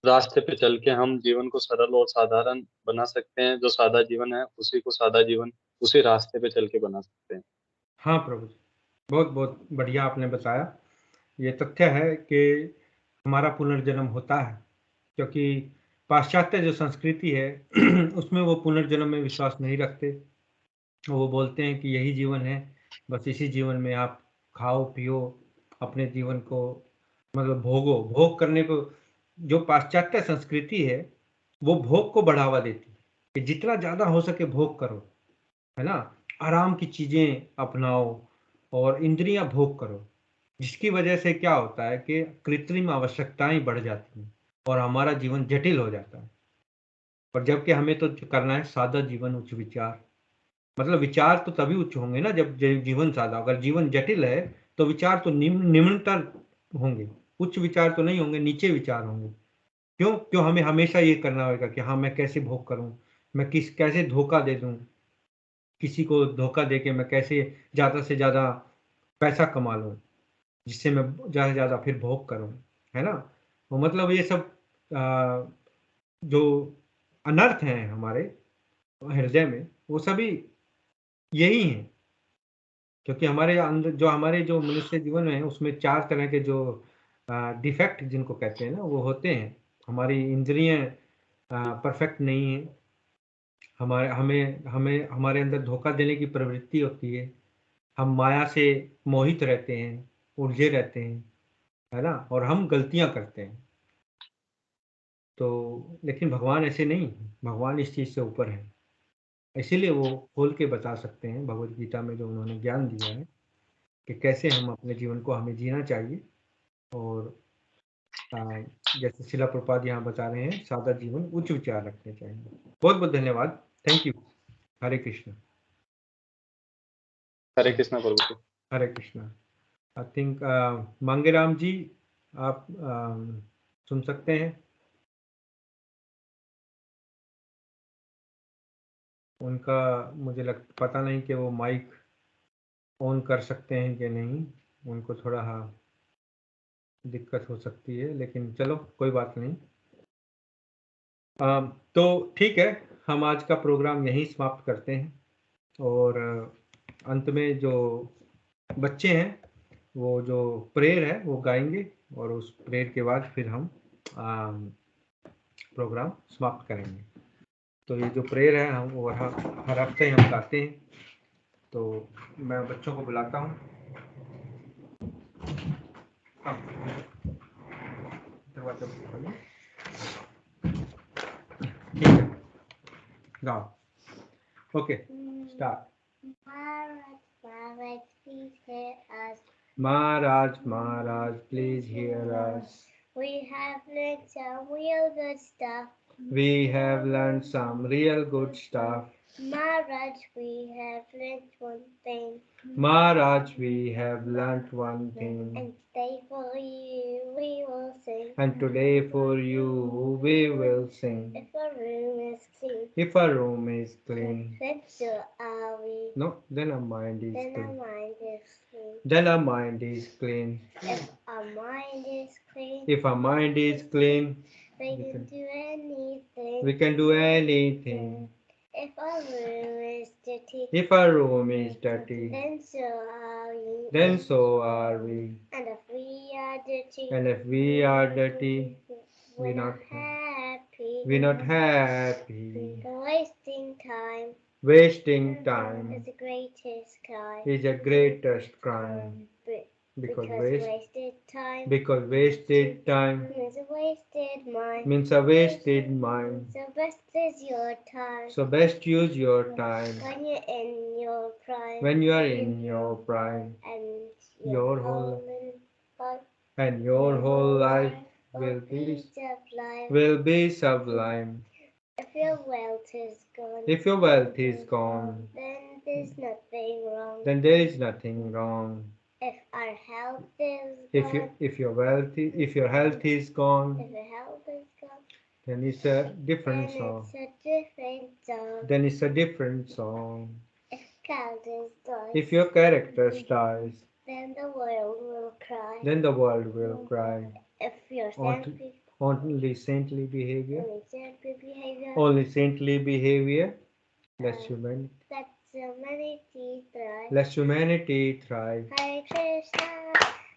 रास्ते पे चल के हम जीवन को सरल और साधारण बना सकते हैं। जो सादा जीवन है उसी को सादा जीवन उसी रास्ते पे चल के बना सकते हैं। हाँ प्रभु जी, बहुत बहुत बढ़िया आपने बताया। ये तथ्य है कि हमारा पुनर्जन्म होता है, क्योंकि पाश्चात्य जो संस्कृति है उसमें वो पुनर्जन्म में विश्वास नहीं रखते। वो बोलते हैं कि यही जीवन है, बस इसी जीवन में आप खाओ पियो, अपने जीवन को मतलब भोगो, भोग करने को। जो पाश्चात्य संस्कृति है वो भोग को बढ़ावा देती है कि जितना ज़्यादा हो सके भोग करो, है ना, आराम की चीज़ें अपनाओ और इंद्रियां भोग करो, जिसकी वजह से क्या होता है कि कृत्रिम आवश्यकताएं बढ़ जाती हैं और हमारा जीवन जटिल हो जाता है। पर जबकि हमें तो करना है सादा जीवन, उच्च विचार। मतलब विचार तो तभी उच्च होंगे ना जब जीवन सादा। अगर जीवन जटिल है तो विचार तो निम्नतर होंगे, उच्च विचार तो नहीं होंगे, नीचे विचार होंगे। क्यों क्यों हमें हमेशा ये करना होगा कि हाँ मैं कैसे भोग करूं, मैं कैसे धोखा दे दूं, किसी को धोखा दे के मैं कैसे ज़्यादा से ज़्यादा पैसा कमा लूं, जिससे मैं ज़्यादा से ज़्यादा फिर भोग करूं, है ना। तो मतलब ये सब जो अनर्थ हैं हमारे हृदय में, वो सभी यही हैं। क्योंकि हमारे अंदर जो मनुष्य जीवन में है उसमें चार तरह के जो डिफेक्ट जिनको कहते हैं ना, वो होते हैं। हमारी इंद्रियां परफेक्ट नहीं है। हमारे हमें हमें हमारे अंदर धोखा देने की प्रवृत्ति होती है। हम माया से मोहित रहते हैं, उलझे रहते हैं, है ना, और हम गलतियां करते हैं। तो लेकिन भगवान ऐसे नहीं है, भगवान इस चीज़ से ऊपर है। इसीलिए वो खोल के बता सकते हैं भगवत गीता में जो उन्होंने ज्ञान दिया है कि कैसे हम अपने जीवन को हमें जीना चाहिए। और जैसे शिला प्रपात यहाँ बता रहे हैं, सादा जीवन, उच्च विचार रखने चाहिए। बहुत बहुत धन्यवाद। Thank you. Hare Krishna. Hare Krishna Prabhu ji. Hare Krishna. I think Mangeram ji, आप सुन सकते हैं। उनका मुझे पता नहीं कि वो माइक ऑन कर सकते हैं कि नहीं। उनको थोड़ा दिक्कत हो सकती है, लेकिन चलो कोई बात नहीं। तो ठीक है, हम आज का प्रोग्राम यहीं समाप्त करते हैं। और अंत में जो बच्चे हैं वो जो प्रेयर है वो गाएंगे, और उस प्रेयर के बाद फिर हम प्रोग्राम समाप्त करेंगे। तो ये जो प्रेयर है हम वो हर हफ्ते हम गाते हैं। तो मैं बच्चों को बुलाता हूँ। दरवाजा खोलिए। ठीक है, गाओ। Okay, start. Maharaj, please hear us. Maharaj, please hear us. We have learned some real good stuff. We have learned some real good stuff. Maharaj, we have learned one thing. Maharaj, we have learnt one thing. And today for you we will sing. And today for you we will sing. If our room is clean, If our room is clean. then so are we. No, then our mind is Then our clean. mind is clean. Then our mind is clean. If our mind is clean, If our mind is clean, we can do anything. we can do anything. If our room is dirty, If our room is dirty, then so are we. then so are we. And if we are dirty, And if we are dirty, we're not not happy. we're not happy. Wasting time Wasting time is the greatest crime. is the greatest crime. Because Because wasted time wasted time means a wasted mind. means a wasted mind. So best is your time So best use your time when you're in your prime. when you are in your prime, And your whole and your whole life will be sublime. If your wealth is gone, If your wealth is gone, then there's nothing wrong. then there is nothing wrong. If our health is If gone, if your health is gone, if your health is gone, then it's a then different song. it's a different song. Then it's a different song. If characters die, If your character dies, then the world will cry. then the world will cry. If your Only saintly behavior, behavior, only saintly behavior, less humanity, let humanity thrive. less humanity thrive. Hare Krishna,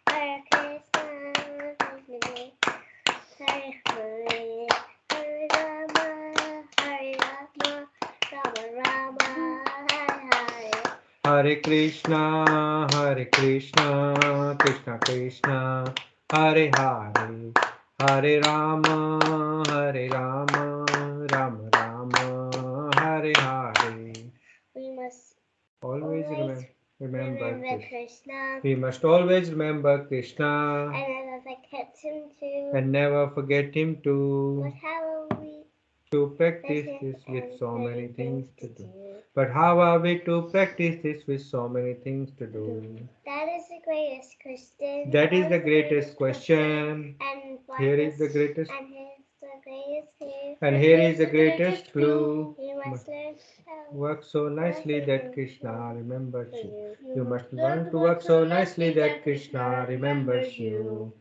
Hare Krishna, Hare Hare, Hare Rama, Hare Rama, Rama Rama, Hare Hare. Hare Krishna, Krishna Krishna, Hare Hare, Hare Rama, Rama Rama, Hare Hare. We must Always remember remember Krishna. Krishna We must always remember Krishna and never forget him too. and never forget him But too. how are we To practice this with so many things to do. But how are we to practice this with so many things to do? That is the greatest question. That is the greatest question. And Here is the greatest, And here's the greatest here. and here is the greatest clue. You must learn how Work so nicely that Krishna remembers to you. you. You must learn to work so nicely that Krishna remembers you.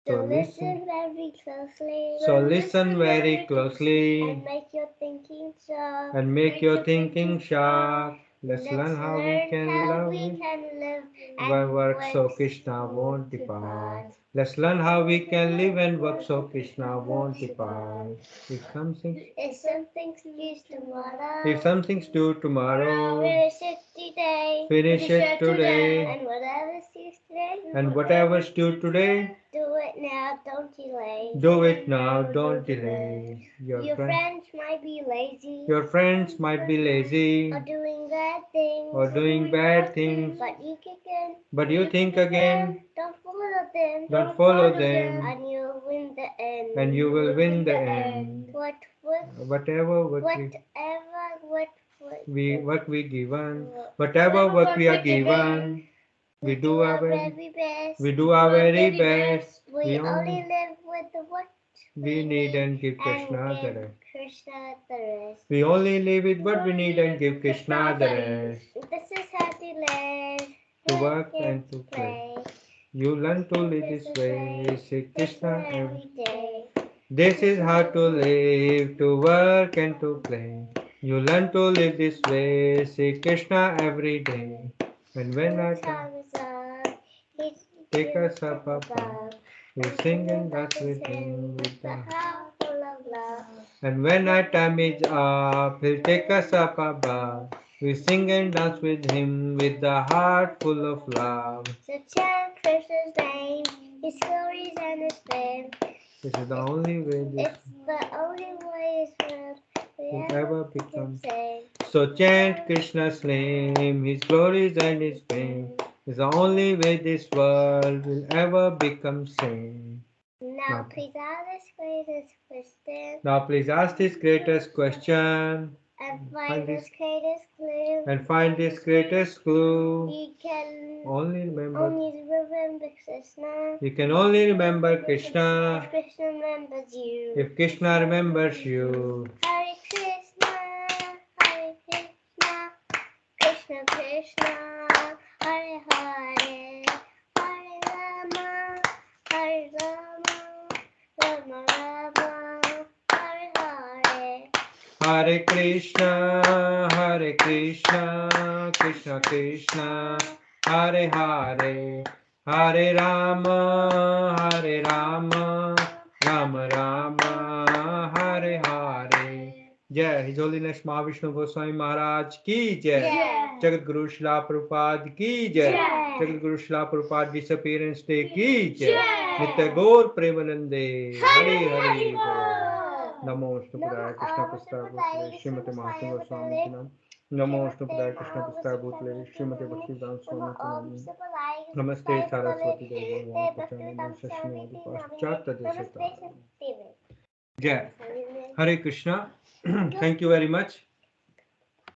So So listen listen. very closely. So listen very closely And make your thinking sharp. and make your thinking sharp. Let's learn how we can love live by work so Krishna won't depart. Let's learn how we can live and work so Krishna won't depart. If something's used tomorrow, if something's due tomorrow, finish it today. finish it today. And whatever's used today, And whatever's due today, do it now, don't delay. do it now, don't delay. Your friends might be lazy, Your friends might be lazy or doing bad things, or doing bad things, but you think again, don't follow them, don't follow them, and you'll win the end. and you will win the end. Whatever what we given, whatever work we are given, we do our very best. we do our very best. We only live with what we need and give and Krishna the give rest. Krishna the rest. We only live with what we need and give Krishna the rest. This is how to learn To work and to play. You learn to live this way, see Krishna every day. This is how to live, to work and to play. You learn to live this way, see Krishna every day. And when our time is up, he take us up above, we sing and dance with him with the heart full of love. And when our time is up, he'll take us up above. We sing and dance with him with the heart full of love. So chant Krishna's name, his glories and his fame. This is the only way this It's the only way this world will will ever become. sing. So chant Krishna's name, his glories and his fame. Is the only way this world will ever become sane. Now please ask this greatest question Now please ask this greatest question and find this greatest clue. and find this greatest clue. You can Only remember. only remember Krishna. You can only remember Krishna If Krishna remembers you. if Krishna remembers you. Hare Krishna, Hare Krishna, Krishna Krishna, Hare Hare, Hare Rama, Hare Rama, Rama Rama, Hare Hare. Hare Krishna, Hare Krishna, Krishna Krishna, Hare Hare, Hare Rama, Hare Rama, Rama Rama, Hare Hare. जय His Holiness Mahavishnu Goswami महाराज की जय. जगत गुरु श्रीला प्रभुपाद की जय. Jagat Guru Srila Prabhupada disappearance day की जय. नित्य गौर प्रेमानंदे हरि हरि बोल. नमो विष्णुपदाय कृष्ण पुस्तक भूतले श्रीमती महात्मा गोस्वामी के नाम. नमो विष्णुपदाय कृष्ण पुस्तक भूतले श्रीमती भक्तिवेदांत स्वामी के नाम. नमस्ते सरस्वती देवी पाश्चात्य देश. जय हरे Krishna. Thank you very much.